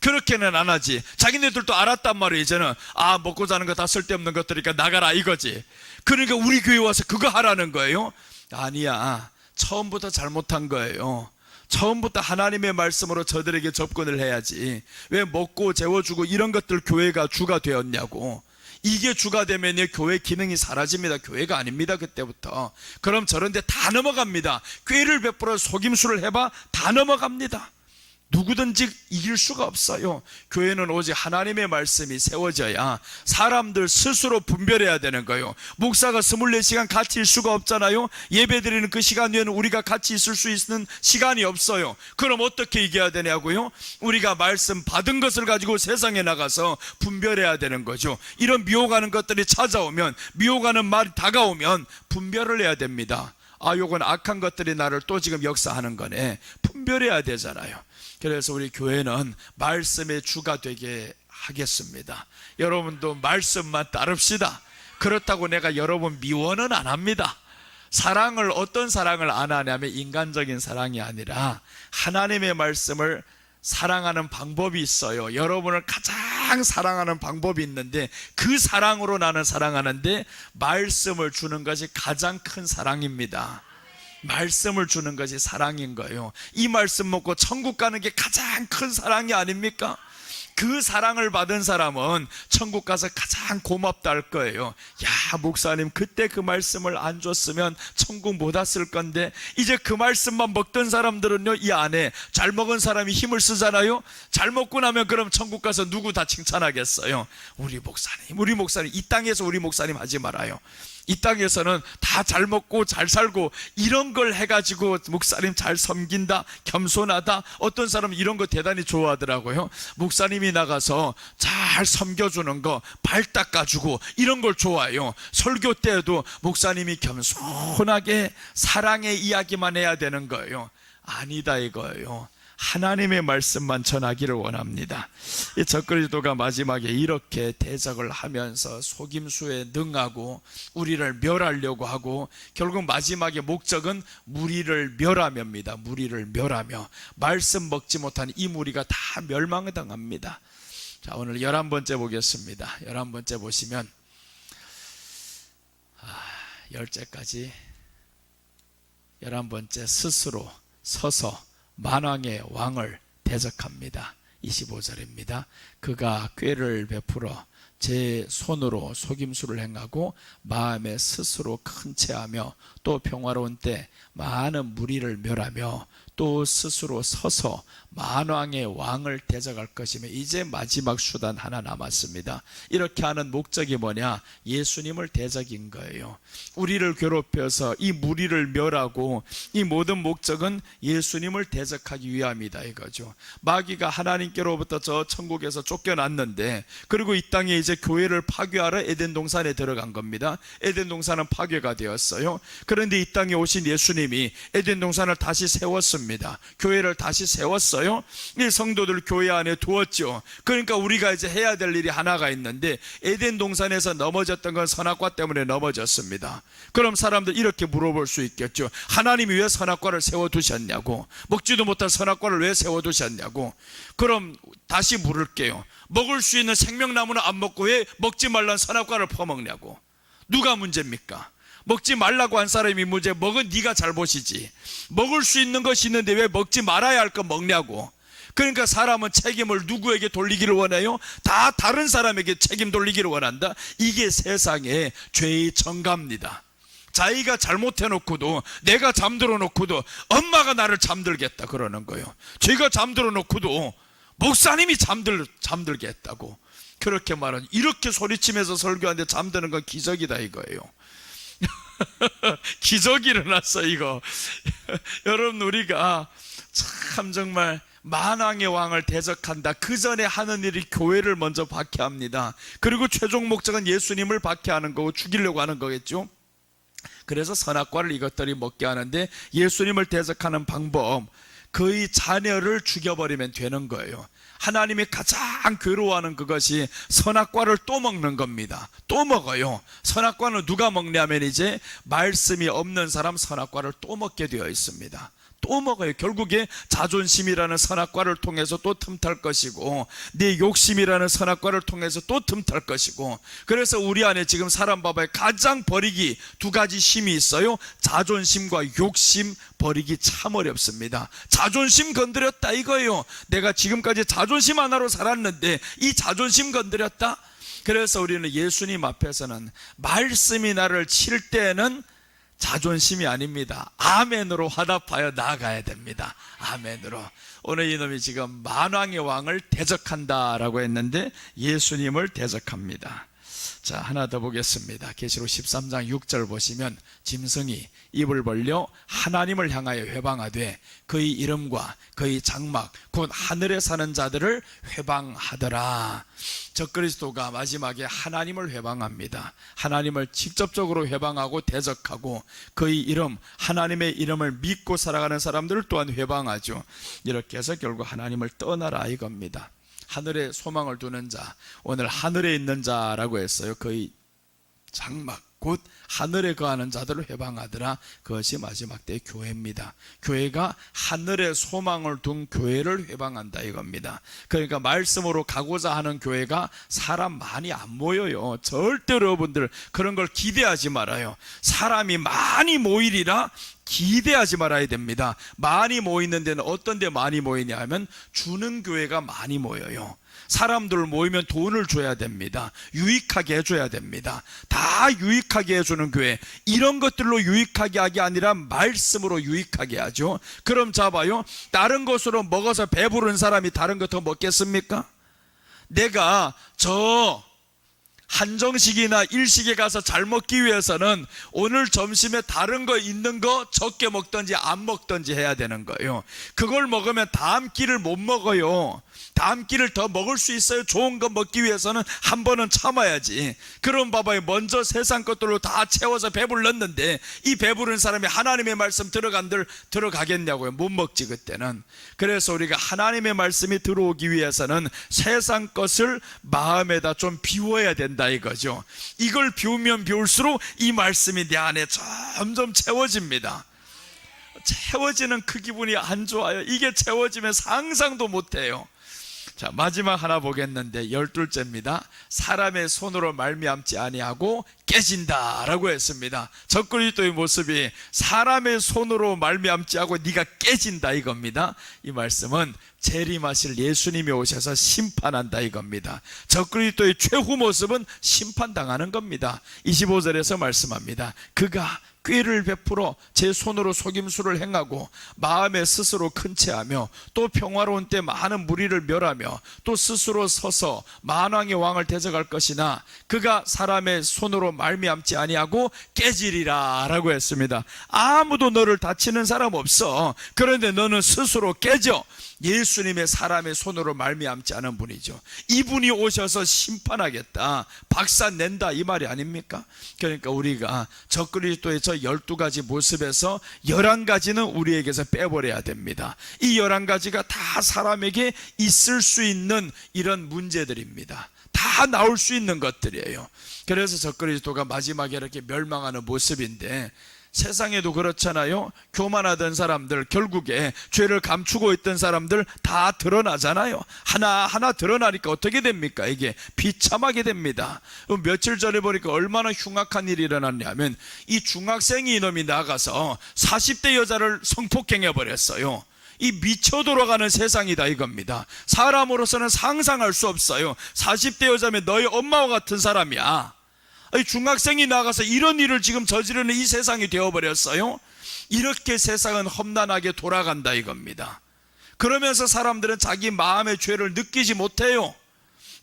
그렇게는 안 하지. 자기네들도 알았단 말이에요. 이제는 먹고 사는 거 다 쓸데없는 것들이니까 나가라 이거지. 그러니까 우리 교회 와서 그거 하라는 거예요? 아니야. 처음부터 잘못한 거예요. 처음부터 하나님의 말씀으로 저들에게 접근을 해야지. 왜 먹고 재워주고 이런 것들 교회가 주가 되었냐고. 이게 주가 되면 교회 기능이 사라집니다. 교회가 아닙니다. 그때부터. 그럼 저런데 다 넘어갑니다. 꾀를 베풀어 속임수를 해봐 다 넘어갑니다. 누구든지 이길 수가 없어요. 교회는 오직 하나님의 말씀이 세워져야 사람들 스스로 분별해야 되는 거예요. 목사가 24시간 같이 있을 수가 없잖아요. 예배드리는 그 시간 외에는 우리가 같이 있을 수 있는 시간이 없어요. 그럼 어떻게 이겨야 되냐고요? 우리가 말씀 받은 것을 가지고 세상에 나가서 분별해야 되는 거죠. 이런 미혹하는 것들이 찾아오면, 미혹하는 말이 다가오면 분별을 해야 됩니다. 요건 악한 것들이 나를 또 지금 역사하는 거네. 분별해야 되잖아요. 그래서 우리 교회는 말씀의 주가 되게 하겠습니다. 여러분도 말씀만 따릅시다. 그렇다고 내가 여러분 미워는 안 합니다. 사랑을, 어떤 사랑을 안 하냐면 인간적인 사랑이 아니라 하나님의 말씀을 사랑하는 방법이 있어요. 여러분을 가장 사랑하는 방법이 있는데 그 사랑으로 나는 사랑하는데 말씀을 주는 것이 가장 큰 사랑입니다. 말씀을 주는 것이 사랑인 거예요. 이 말씀 먹고 천국 가는 게 가장 큰 사랑이 아닙니까? 그 사랑을 받은 사람은 천국 가서 가장 고맙다 할 거예요. 야, 목사님 그때 그 말씀을 안 줬으면 천국 못 왔을 건데. 이제 그 말씀만 먹던 사람들은요, 이 안에 잘 먹은 사람이 힘을 쓰잖아요. 잘 먹고 나면 그럼 천국 가서 누구 다 칭찬하겠어요? 우리 목사님. 이 땅에서 우리 목사님 하지 말아요. 이 땅에서는 다 잘 먹고 잘 살고 이런 걸 해가지고 목사님 잘 섬긴다, 겸손하다. 어떤 사람은 이런 거 대단히 좋아하더라고요. 목사님이 나가서 잘 섬겨주는 거, 발 닦아주고 이런 걸 좋아해요. 설교 때에도 목사님이 겸손하게 사랑의 이야기만 해야 되는 거예요. 아니다 이거예요. 하나님의 말씀만 전하기를 원합니다. 이 적그리스도가 마지막에 이렇게 대적을 하면서 속임수에 능하고 우리를 멸하려고 하고, 결국 마지막에 목적은 무리를 멸하며입니다. 무리를 멸하며 말씀 먹지 못한 이 무리가 다 멸망당합니다. 자, 오늘 11번째 보겠습니다. 11번째 보시면 10제까지 11번째 스스로 서서 만왕의 왕을 대적합니다. 25절입니다. 그가 꾀를 베풀어 제 손으로 속임수를 행하고 마음에 스스로 큰 채하며 또 평화로운 때 많은 무리를 멸하며 또 스스로 서서 만왕의 왕을 대적할 것이며, 이제 마지막 수단 하나 남았습니다. 이렇게 하는 목적이 뭐냐? 예수님을 대적인 거예요. 우리를 괴롭혀서 이 무리를 멸하고, 이 모든 목적은 예수님을 대적하기 위함이다 이거죠. 마귀가 하나님께로부터 저 천국에서 쫓겨났는데, 그리고 이 땅에 이제 교회를 파괴하러 에덴 동산에 들어간 겁니다. 에덴 동산은 파괴가 되었어요. 그런데 이 땅에 오신 예수님이 에덴 동산을 다시 세웠습니다. 교회를 다시 세웠어요. 이 성도들 교회 안에 두었죠. 그러니까 우리가 이제 해야 될 일이 하나가 있는데, 에덴 동산에서 넘어졌던 건 선악과 때문에 넘어졌습니다. 그럼 사람들 이렇게 물어볼 수 있겠죠. 하나님이 왜 선악과를 세워두셨냐고, 먹지도 못할 선악과를 왜 세워두셨냐고. 그럼 다시 물을게요. 먹을 수 있는 생명나무는 안 먹고 왜 먹지 말란 선악과를 퍼먹냐고. 누가 문제입니까? 먹지 말라고 한 사람이 문제, 먹은 네가 잘못이지. 먹을 수 있는 것이 있는데 왜 먹지 말아야 할 거 먹냐고. 그러니까 사람은 책임을 누구에게 돌리기를 원해요? 다 다른 사람에게 책임 돌리기를 원한다. 이게 세상의 죄의 정가입니다. 자기가 잘못해놓고도, 내가 잠들어 놓고도 엄마가 나를 잠들겠다 그러는 거예요. 제가 잠들어 놓고도 목사님이 잠들게 했다고 그렇게 말하는, 이렇게 소리치면서 설교하는데 잠드는 건 기적이다 이거예요. 기적이 일어났어 이거. 여러분, 우리가 참 정말 만왕의 왕을 대적한다. 그 전에 하는 일이 교회를 먼저 박해합니다. 그리고 최종 목적은 예수님을 박해하는 거고 죽이려고 하는 거겠죠. 그래서 선악과를 이것들이 먹게 하는데, 예수님을 대적하는 방법, 그의 자녀를 죽여버리면 되는 거예요. 하나님이 가장 괴로워하는 그것이 선악과를 또 먹는 겁니다. 또 먹어요. 선악과는 누가 먹냐면 이제 말씀이 없는 사람 선악과를 또 먹게 되어 있습니다. 또 먹어요. 결국에 자존심이라는 선악과를 통해서 또 틈탈 것이고, 내 욕심이라는 선악과를 통해서 또 틈탈 것이고. 그래서 우리 안에 지금 사람 봐봐요. 가장 버리기 두 가지 심이 있어요. 자존심과 욕심 버리기 참 어렵습니다. 자존심 건드렸다 이거예요. 내가 지금까지 자존심 하나로 살았는데 이 자존심 건드렸다. 그래서 우리는 예수님 앞에서는 말씀이 나를 칠 때는 자존심이 아닙니다. 아멘으로 화답하여 나아가야 됩니다. 아멘으로. 오늘 이놈이 지금 만왕의 왕을 대적한다라고 했는데 예수님을 대적합니다. 자, 하나 더 보겠습니다. 계시록 13장 6절 보시면, 짐승이 입을 벌려 하나님을 향하여 회방하되 그의 이름과 그의 장막 곧 하늘에 사는 자들을 회방하더라. 적그리스도가 마지막에 하나님을 회방합니다. 하나님을 직접적으로 회방하고 대적하고, 그의 이름, 하나님의 이름을 믿고 살아가는 사람들을 또한 회방하죠. 이렇게 해서 결국 하나님을 떠나라 이겁니다. 하늘에 소망을 두는 자, 오늘 하늘에 있는 자라고 했어요. 그의 장막 곧 하늘에 거하는 자들을 회방하더라. 그것이 마지막 때의 교회입니다. 교회가 하늘에 소망을 둔 교회를 회방한다 이겁니다. 그러니까 말씀으로 가고자 하는 교회가 사람 많이 안 모여요. 절대로 여러분들 그런 걸 기대하지 말아요. 사람이 많이 모이리라 기대하지 말아야 됩니다. 많이 모이는 데는 어떤 데 많이 모이냐 하면 주는 교회가 많이 모여요. 사람들 모이면 돈을 줘야 됩니다. 유익하게 해줘야 됩니다. 다 유익하게 해주는 교회, 이런 것들로 유익하게 하기 아니라 말씀으로 유익하게 하죠. 그럼 잡아요. 다른 것으로 먹어서 배부른 사람이 다른 것 더 먹겠습니까? 내가 저 한정식이나 일식에 가서 잘 먹기 위해서는 오늘 점심에 다른 거 있는 거 적게 먹든지 안 먹든지 해야 되는 거예요. 그걸 먹으면 다음 끼를 못 먹어요. 다음 끼를 더 먹을 수 있어요. 좋은 거 먹기 위해서는 한 번은 참아야지. 그럼 봐봐요. 먼저 세상 것들로 다 채워서 배불렀는데 이 배부른 사람이 하나님의 말씀 들어가겠냐고요. 못 먹지 그때는. 그래서 우리가 하나님의 말씀이 들어오기 위해서는 세상 것을 마음에다 좀 비워야 된다 이거죠. 이걸 비우면 비울수록 이 말씀이 내 안에 점점 채워집니다. 채워지는 그 기분이 안 좋아요. 이게 채워지면 상상도 못해요. 자, 마지막 하나 보겠는데 12째입니다. 사람의 손으로 말미암지 아니하고 깨진다라고 했습니다. 적그리스도의 모습이 사람의 손으로 말미암지 하고 네가 깨진다 이겁니다. 이 말씀은 재림하실 예수님이 오셔서 심판한다 이겁니다. 적그리스도의 최후 모습은 심판당하는 겁니다. 25절에서 말씀합니다. 그가 꾀를 베풀어 제 손으로 속임수를 행하고 마음에 스스로 큰 채하며 또 평화로운 때 많은 무리를 멸하며 또 스스로 서서 만왕의 왕을 대적할 것이나 그가 사람의 손으로 말미암지 아니하고 깨지리라 라고 했습니다. 아무도 너를 다치는 사람 없어. 그런데 너는 스스로 깨져. 예수님의 사람의 손으로 말미암지 않은 분이죠. 이분이 오셔서 심판하겠다, 박살 낸다 이 말이 아닙니까? 그러니까 우리가 적그리스도의 저 12가지 모습에서 11가지는 우리에게서 빼버려야 됩니다. 이 11가지가 다 사람에게 있을 수 있는 이런 문제들입니다. 다 나올 수 있는 것들이에요. 그래서 적그리스도가 마지막에 이렇게 멸망하는 모습인데, 세상에도 그렇잖아요. 교만하던 사람들, 결국에 죄를 감추고 있던 사람들 다 드러나잖아요. 하나하나 드러나니까 어떻게 됩니까? 이게 비참하게 됩니다. 며칠 전에 보니까 얼마나 흉악한 일이 일어났냐면, 이 중학생이 이놈이 나가서 40대 여자를 성폭행해버렸어요. 이 미쳐 돌아가는 세상이다 이겁니다. 사람으로서는 상상할 수 없어요. 40대 여자면 너희 엄마와 같은 사람이야. 중학생이 나가서 이런 일을 지금 저지르는 이 세상이 되어버렸어요. 이렇게 세상은 험난하게 돌아간다 이겁니다. 그러면서 사람들은 자기 마음의 죄를 느끼지 못해요.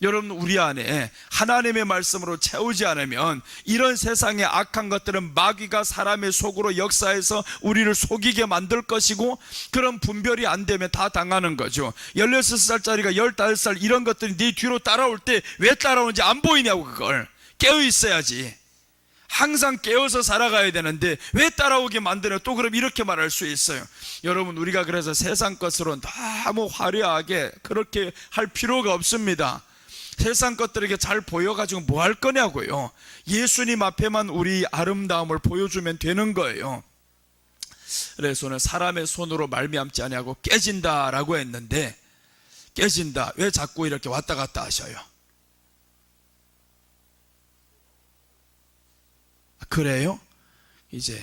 여러분, 우리 안에 하나님의 말씀으로 채우지 않으면 이런 세상의 악한 것들은 마귀가 사람의 속으로 역사해서 우리를 속이게 만들 것이고, 그런 분별이 안 되면 다 당하는 거죠. 16살짜리가 15살 이런 것들이 네 뒤로 따라올 때 왜 따라오는지 안 보이냐고. 그걸 깨어 있어야지. 항상 깨어서 살아가야 되는데 왜 따라오게 만드냐? 또 그럼 이렇게 말할 수 있어요. 여러분, 우리가 그래서 세상 것으로 너무 화려하게 그렇게 할 필요가 없습니다. 세상 것들에게 잘 보여가지고 뭐 할 거냐고요. 예수님 앞에만 우리 아름다움을 보여주면 되는 거예요. 그래서 오늘 사람의 손으로 말미암지 아니하고 깨진다라고 했는데, 깨진다, 왜 자꾸 이렇게 왔다 갔다 하셔요? 그래요? 이제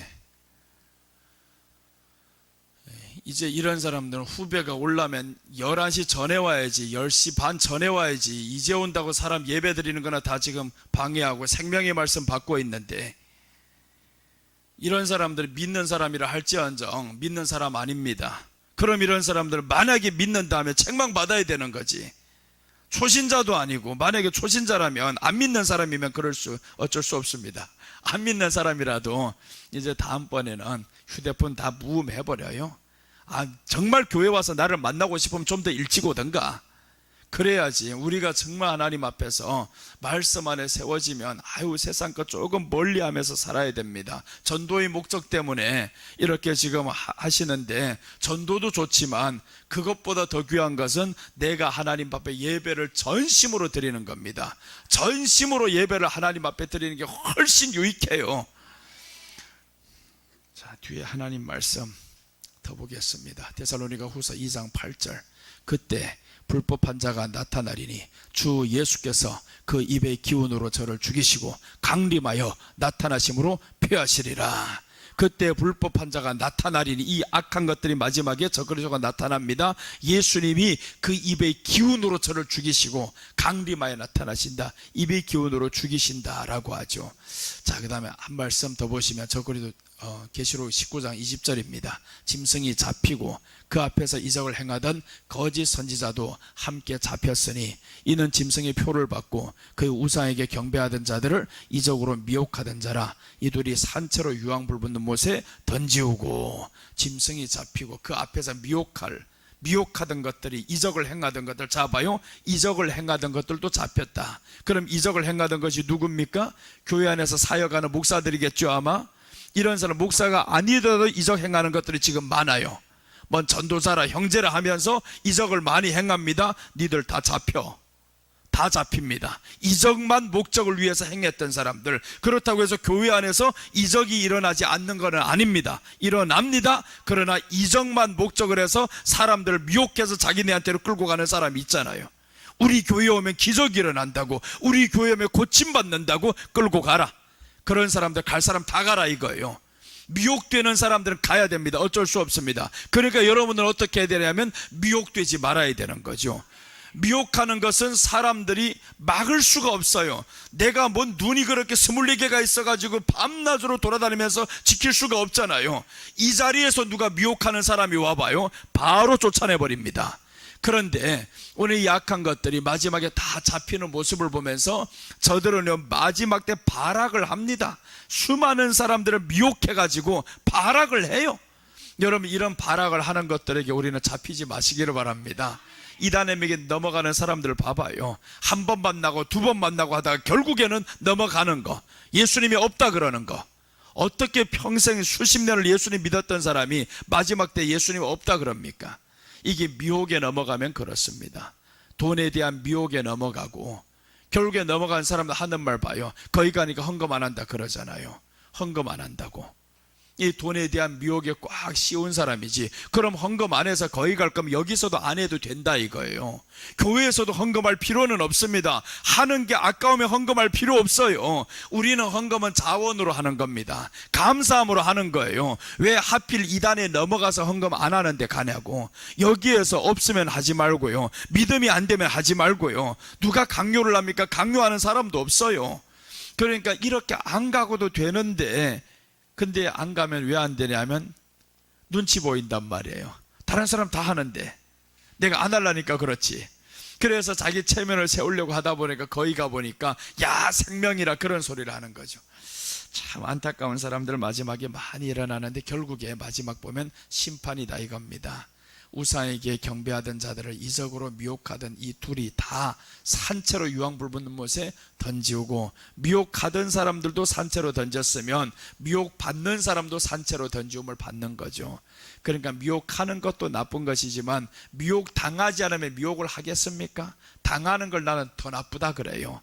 이런 사람들은 후배가 올라면 11시 전에 와야지, 10시 반 전에 와야지, 이제 온다고 사람 예배 드리는 거나 다 지금 방해하고 생명의 말씀 받고 있는데, 이런 사람들이 믿는 사람이라 할지언정 믿는 사람 아닙니다. 그럼 이런 사람들 만약에 믿는다 하면 책망받아야 되는 거지. 초신자도 아니고, 만약에 초신자라면, 안 믿는 사람이면 어쩔 수 없습니다. 안 믿는 사람이라도 이제 다음번에는 휴대폰 다 무음해버려요. 정말 교회 와서 나를 만나고 싶으면 좀 더 일찍 오든가. 그래야지 우리가 정말 하나님 앞에서 말씀 안에 세워지면 세상 것 조금 멀리하면서 살아야 됩니다. 전도의 목적 때문에 이렇게 지금 하시는데, 전도도 좋지만 그것보다 더 귀한 것은 내가 하나님 앞에 예배를 전심으로 드리는 겁니다. 전심으로 예배를 하나님 앞에 드리는 게 훨씬 유익해요. 자, 뒤에 하나님 말씀 더 보겠습니다. 데살로니가 후서 2장 8절. 그때 불법한 자가 나타나리니 주 예수께서 그 입의 기운으로 저를 죽이시고 강림하여 나타나심으로 표하시리라. 그때 불법한 자가 나타나리니, 이 악한 것들이 마지막에 저그리스도가 나타납니다. 예수님이 그 입의 기운으로 저를 죽이시고 강림하여 나타나신다. 입의 기운으로 죽이신다라고 하죠. 자, 그 다음에 한 말씀 더 보시면 저그리스도 계시록 19장 20절입니다. 짐승이 잡히고 그 앞에서 이적을 행하던 거짓 선지자도 함께 잡혔으니 이는 짐승의 표를 받고 그 우상에게 경배하던 자들을 이적으로 미혹하던 자라. 이들이 산채로 유황불 붙는 못에 던지우고, 짐승이 잡히고 그 앞에서 미혹하던 것들이, 이적을 행하던 것들 잡아요. 이적을 행하던 것들도 잡혔다. 그럼 이적을 행하던 것이 누굽니까? 교회 안에서 사역하는 목사들이겠죠 아마. 이런 사람, 목사가 아니더라도 이적 행하는 것들이 지금 많아요. 뭔 전도사라 형제라 하면서 이적을 많이 행합니다. 니들 다 잡힙니다. 이적만 목적을 위해서 행했던 사람들. 그렇다고 해서 교회 안에서 이적이 일어나지 않는 것은 아닙니다. 일어납니다. 그러나 이적만 목적을 해서 사람들을 미혹해서 자기네한테로 끌고 가는 사람이 있잖아요. 우리 교회에 오면 기적이 일어난다고, 우리 교회에 오면 고침받는다고 끌고 가라. 그런 사람들, 갈 사람 다 가라 이거예요. 미혹되는 사람들은 가야 됩니다. 어쩔 수 없습니다. 그러니까 여러분은 어떻게 해야 되냐면 미혹되지 말아야 되는 거죠. 미혹하는 것은 사람들이 막을 수가 없어요. 내가 뭔 눈이 그렇게 24개가 있어가지고 밤낮으로 돌아다니면서 지킬 수가 없잖아요. 이 자리에서 누가 미혹하는 사람이 와봐요, 바로 쫓아내버립니다. 그런데 오늘 이 약한 것들이 마지막에 다 잡히는 모습을 보면서 저들은 마지막 때 발악을 합니다. 수많은 사람들을 미혹해가지고 발악을 해요. 여러분, 이런 발악을 하는 것들에게 우리는 잡히지 마시기를 바랍니다. 이단에게 넘어가는 사람들을 봐봐요. 한 번 만나고 두 번 만나고 하다가 결국에는 넘어가는 거, 예수님이 없다 그러는 거. 어떻게 평생 수십 년을 예수님 믿었던 사람이 마지막 때 예수님이 없다 그럽니까? 이게 미혹에 넘어가면 그렇습니다. 돈에 대한 미혹에 넘어가고, 결국에 넘어간 사람들 하는 말 봐요. 거기 가니까 헌금 안 한다 그러잖아요. 헌금 안 한다고. 이 돈에 대한 미혹에 꽉 씌운 사람이지. 그럼 헌금 안 해서 거기 갈 거면 여기서도 안 해도 된다 이거예요. 교회에서도 헌금할 필요는 없습니다. 하는 게 아까우면 헌금할 필요 없어요. 우리는 헌금은 자원으로 하는 겁니다. 감사함으로 하는 거예요. 왜 하필 이단에 넘어가서 헌금 안 하는데 가냐고. 여기에서 없으면 하지 말고요, 믿음이 안 되면 하지 말고요. 누가 강요를 합니까? 강요하는 사람도 없어요. 그러니까 이렇게 안 가고도 되는데, 근데 안 가면 왜 안 되냐면 눈치 보인단 말이에요. 다른 사람 다 하는데 내가 안 하려니까 그렇지. 그래서 자기 체면을 세우려고 하다 보니까 거기 가보니까 야 생명이라 그런 소리를 하는 거죠. 참 안타까운 사람들 마지막에 많이 일어나는데 결국에 마지막 보면 심판이다 이겁니다. 우상에게 경배하던 자들을 이적으로 미혹하던 이 둘이 다 산채로 유황불붙는 못에 던지우고, 미혹하던 사람들도 산채로 던졌으면 미혹받는 사람도 산채로 던지움을 받는 거죠. 그러니까 미혹하는 것도 나쁜 것이지만 미혹당하지 않으면 미혹을 하겠습니까? 당하는 걸 나는 더 나쁘다 그래요.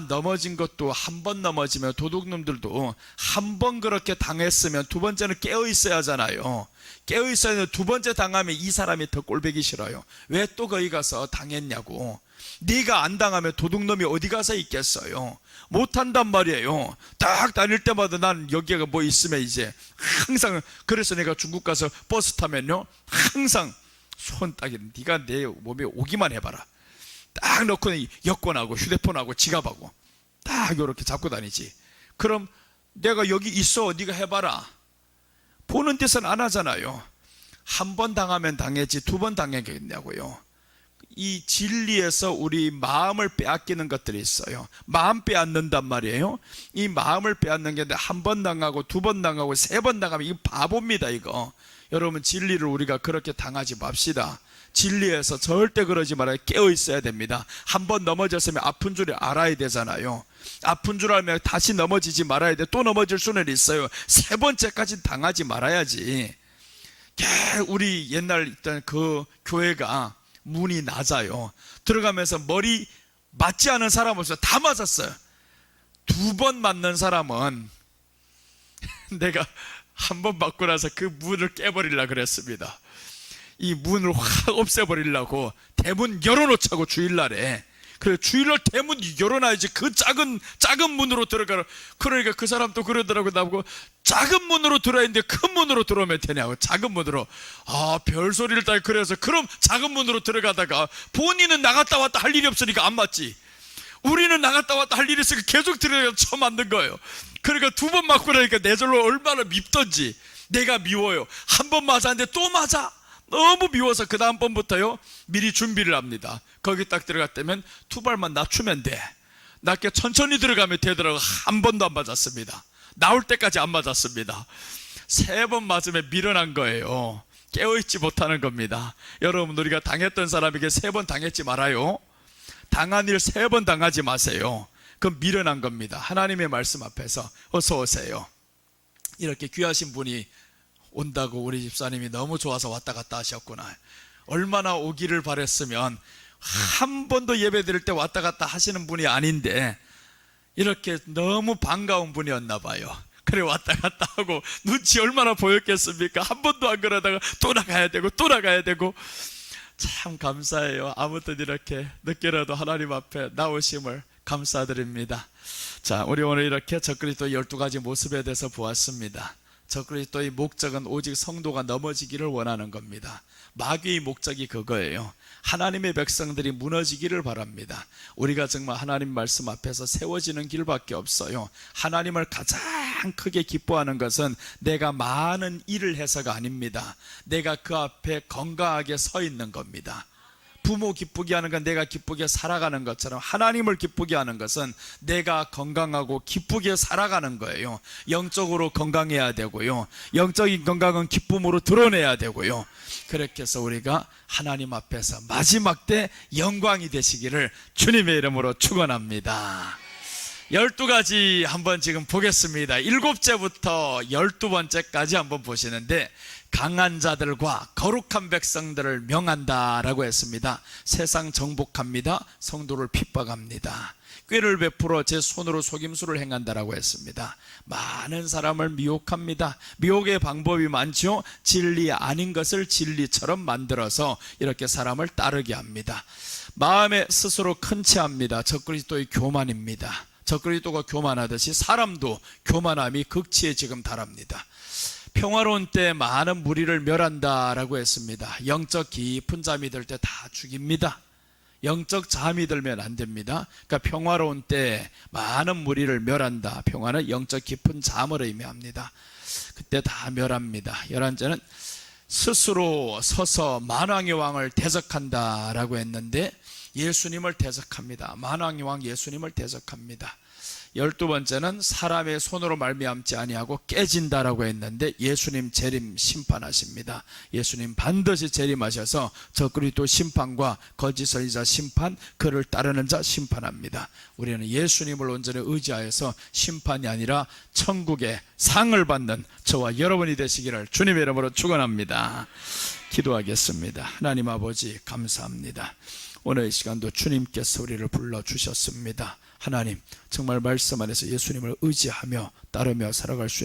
넘어진 것도 한 번 넘어지면, 도둑놈들도 한 번 그렇게 당했으면 두 번째는 깨어 있어야 하잖아요. 깨어 있어야 하는데 두 번째 당하면 이 사람이 더 꼴보기 싫어요. 왜 또 거기 가서 당했냐고. 네가 안 당하면 도둑놈이 어디 가서 있겠어요. 못한단 말이에요. 딱 다닐 때마다 난 여기가 뭐 있으면 이제 항상, 그래서 내가 중국 가서 버스 타면요 항상 손 딱, 네가 내 몸에 오기만 해봐라, 딱 넣고 여권하고 휴대폰하고 지갑하고 딱 이렇게 잡고 다니지. 그럼 내가 여기 있어, 네가 해봐라, 보는 데서는 안 하잖아요. 한 번 당하면 당했지 두 번 당하겠냐고요. 이 진리에서 우리 마음을 빼앗기는 것들이 있어요. 마음 빼앗는단 말이에요. 이 마음을 빼앗는 게 한 번 당하고 두 번 당하고 세 번 당하면 이거 바보입니다, 이거. 여러분, 진리를 우리가 그렇게 당하지 맙시다. 진리에서 절대 그러지 말아요. 깨어 있어야 됩니다. 한 번 넘어졌으면 아픈 줄 알아야 되잖아요. 아픈 줄 알면 다시 넘어지지 말아야 돼. 또 넘어질 수는 있어요. 세 번째까지 당하지 말아야지. 우리 옛날 있던 그 교회가 문이 낮아요. 들어가면서 머리 맞지 않은 사람 없어요. 다 맞았어요. 두 번 맞는 사람은 내가 한 번 맞고 나서 그 문을 깨버리려고 그랬습니다. 이 문을 확 없애버리려고 대문 열어놓자고, 주일날에. 그래, 주일날 대문 열어놔야지. 그 작은 문으로 들어가라. 그러니까 그 사람도 그러더라고. 나보고 작은 문으로 들어야 하는데 큰 문으로 들어오면 되냐고. 작은 문으로. 별소리를 다. 그래서 그럼 작은 문으로 들어가다가 본인은 나갔다 왔다 할 일이 없으니까 안 맞지. 우리는 나갔다 왔다 할 일이 있으니까 계속 들어가서 처음 맞는 거예요. 그러니까 두 번 맞고 나니까 내 절로 얼마나 밉던지. 내가 미워요. 한 번 맞았는데 또 맞아. 너무 미워서 그 다음번부터요 미리 준비를 합니다. 거기 딱 들어갔다면 두 발만 낮추면 돼. 낮게 천천히 들어가면 되더라고. 한 번도 안 맞았습니다. 나올 때까지 안 맞았습니다. 세 번 맞으면 밀어난 거예요. 깨어있지 못하는 겁니다. 여러분, 우리가 당했던 사람에게 세 번 당했지 말아요. 당한 일 세 번 당하지 마세요. 그건 밀어난 겁니다. 하나님의 말씀 앞에서 어서 오세요. 이렇게 귀하신 분이 온다고 우리 집사님이 너무 좋아서 왔다 갔다 하셨구나. 얼마나 오기를 바랬으면 한 번도 예배 드릴 때 왔다 갔다 하시는 분이 아닌데 이렇게 너무 반가운 분이었나 봐요. 그래, 왔다 갔다 하고 눈치 얼마나 보였겠습니까? 한 번도 안 그러다가 또 나가야 되고 또 나가야 되고. 참 감사해요. 아무튼 이렇게 늦게라도 하나님 앞에 나오심을 감사드립니다. 자, 우리 오늘 이렇게 적그리스도 12가지 모습에 대해서 보았습니다. 적그리스도의 목적은 오직 성도가 넘어지기를 원하는 겁니다. 마귀의 목적이 그거예요. 하나님의 백성들이 무너지기를 바랍니다. 우리가 정말 하나님 말씀 앞에서 세워지는 길밖에 없어요. 하나님을 가장 크게 기뻐하는 것은 내가 많은 일을 해서가 아닙니다. 내가 그 앞에 건강하게 서 있는 겁니다. 부모 기쁘게 하는 건 내가 기쁘게 살아가는 것처럼 하나님을 기쁘게 하는 것은 내가 건강하고 기쁘게 살아가는 거예요. 영적으로 건강해야 되고요, 영적인 건강은 기쁨으로 드러내야 되고요. 그렇게 해서 우리가 하나님 앞에서 마지막 때 영광이 되시기를 주님의 이름으로 축원합니다. 12가지 한번 지금 보겠습니다. 7제부터 12번째까지 한번 보시는데, 강한 자들과 거룩한 백성들을 명한다라고 했습니다. 세상 정복합니다. 성도를 핍박합니다. 꾀를 베풀어 제 손으로 속임수를 행한다라고 했습니다. 많은 사람을 미혹합니다. 미혹의 방법이 많죠. 진리 아닌 것을 진리처럼 만들어서 이렇게 사람을 따르게 합니다. 마음에 스스로 큰 체합니다. 적그리스도의 교만입니다. 적그리스도가 교만하듯이 사람도 교만함이 극치에 지금 달합니다. 평화로운 때 많은 무리를 멸한다라고 했습니다. 영적 깊은 잠이 들 때 다 죽입니다. 영적 잠이 들면 안 됩니다. 그러니까 평화로운 때 많은 무리를 멸한다. 평화는 영적 깊은 잠을 의미합니다. 그때 다 멸합니다. 11절은 스스로 서서 만왕의 왕을 대적한다라고 했는데 예수님을 대적합니다. 만왕의 왕 예수님을 대적합니다. 12번째는 사람의 손으로 말미암지 아니하고 깨진다라고 했는데 예수님 재림 심판하십니다. 예수님 반드시 재림하셔서 저 그리스도 심판과 거짓 선지자 심판, 그를 따르는 자 심판합니다. 우리는 예수님을 온전히 의지하여서 심판이 아니라 천국의 상을 받는 저와 여러분이 되시기를 주님의 이름으로 축원합니다. 기도하겠습니다. 하나님 아버지 감사합니다. 오늘 이 시간도 주님께서 우리를 불러주셨습니다. 하나님, 정말 말씀 안에서 예수님을 의지하며 따르며 살아갈 수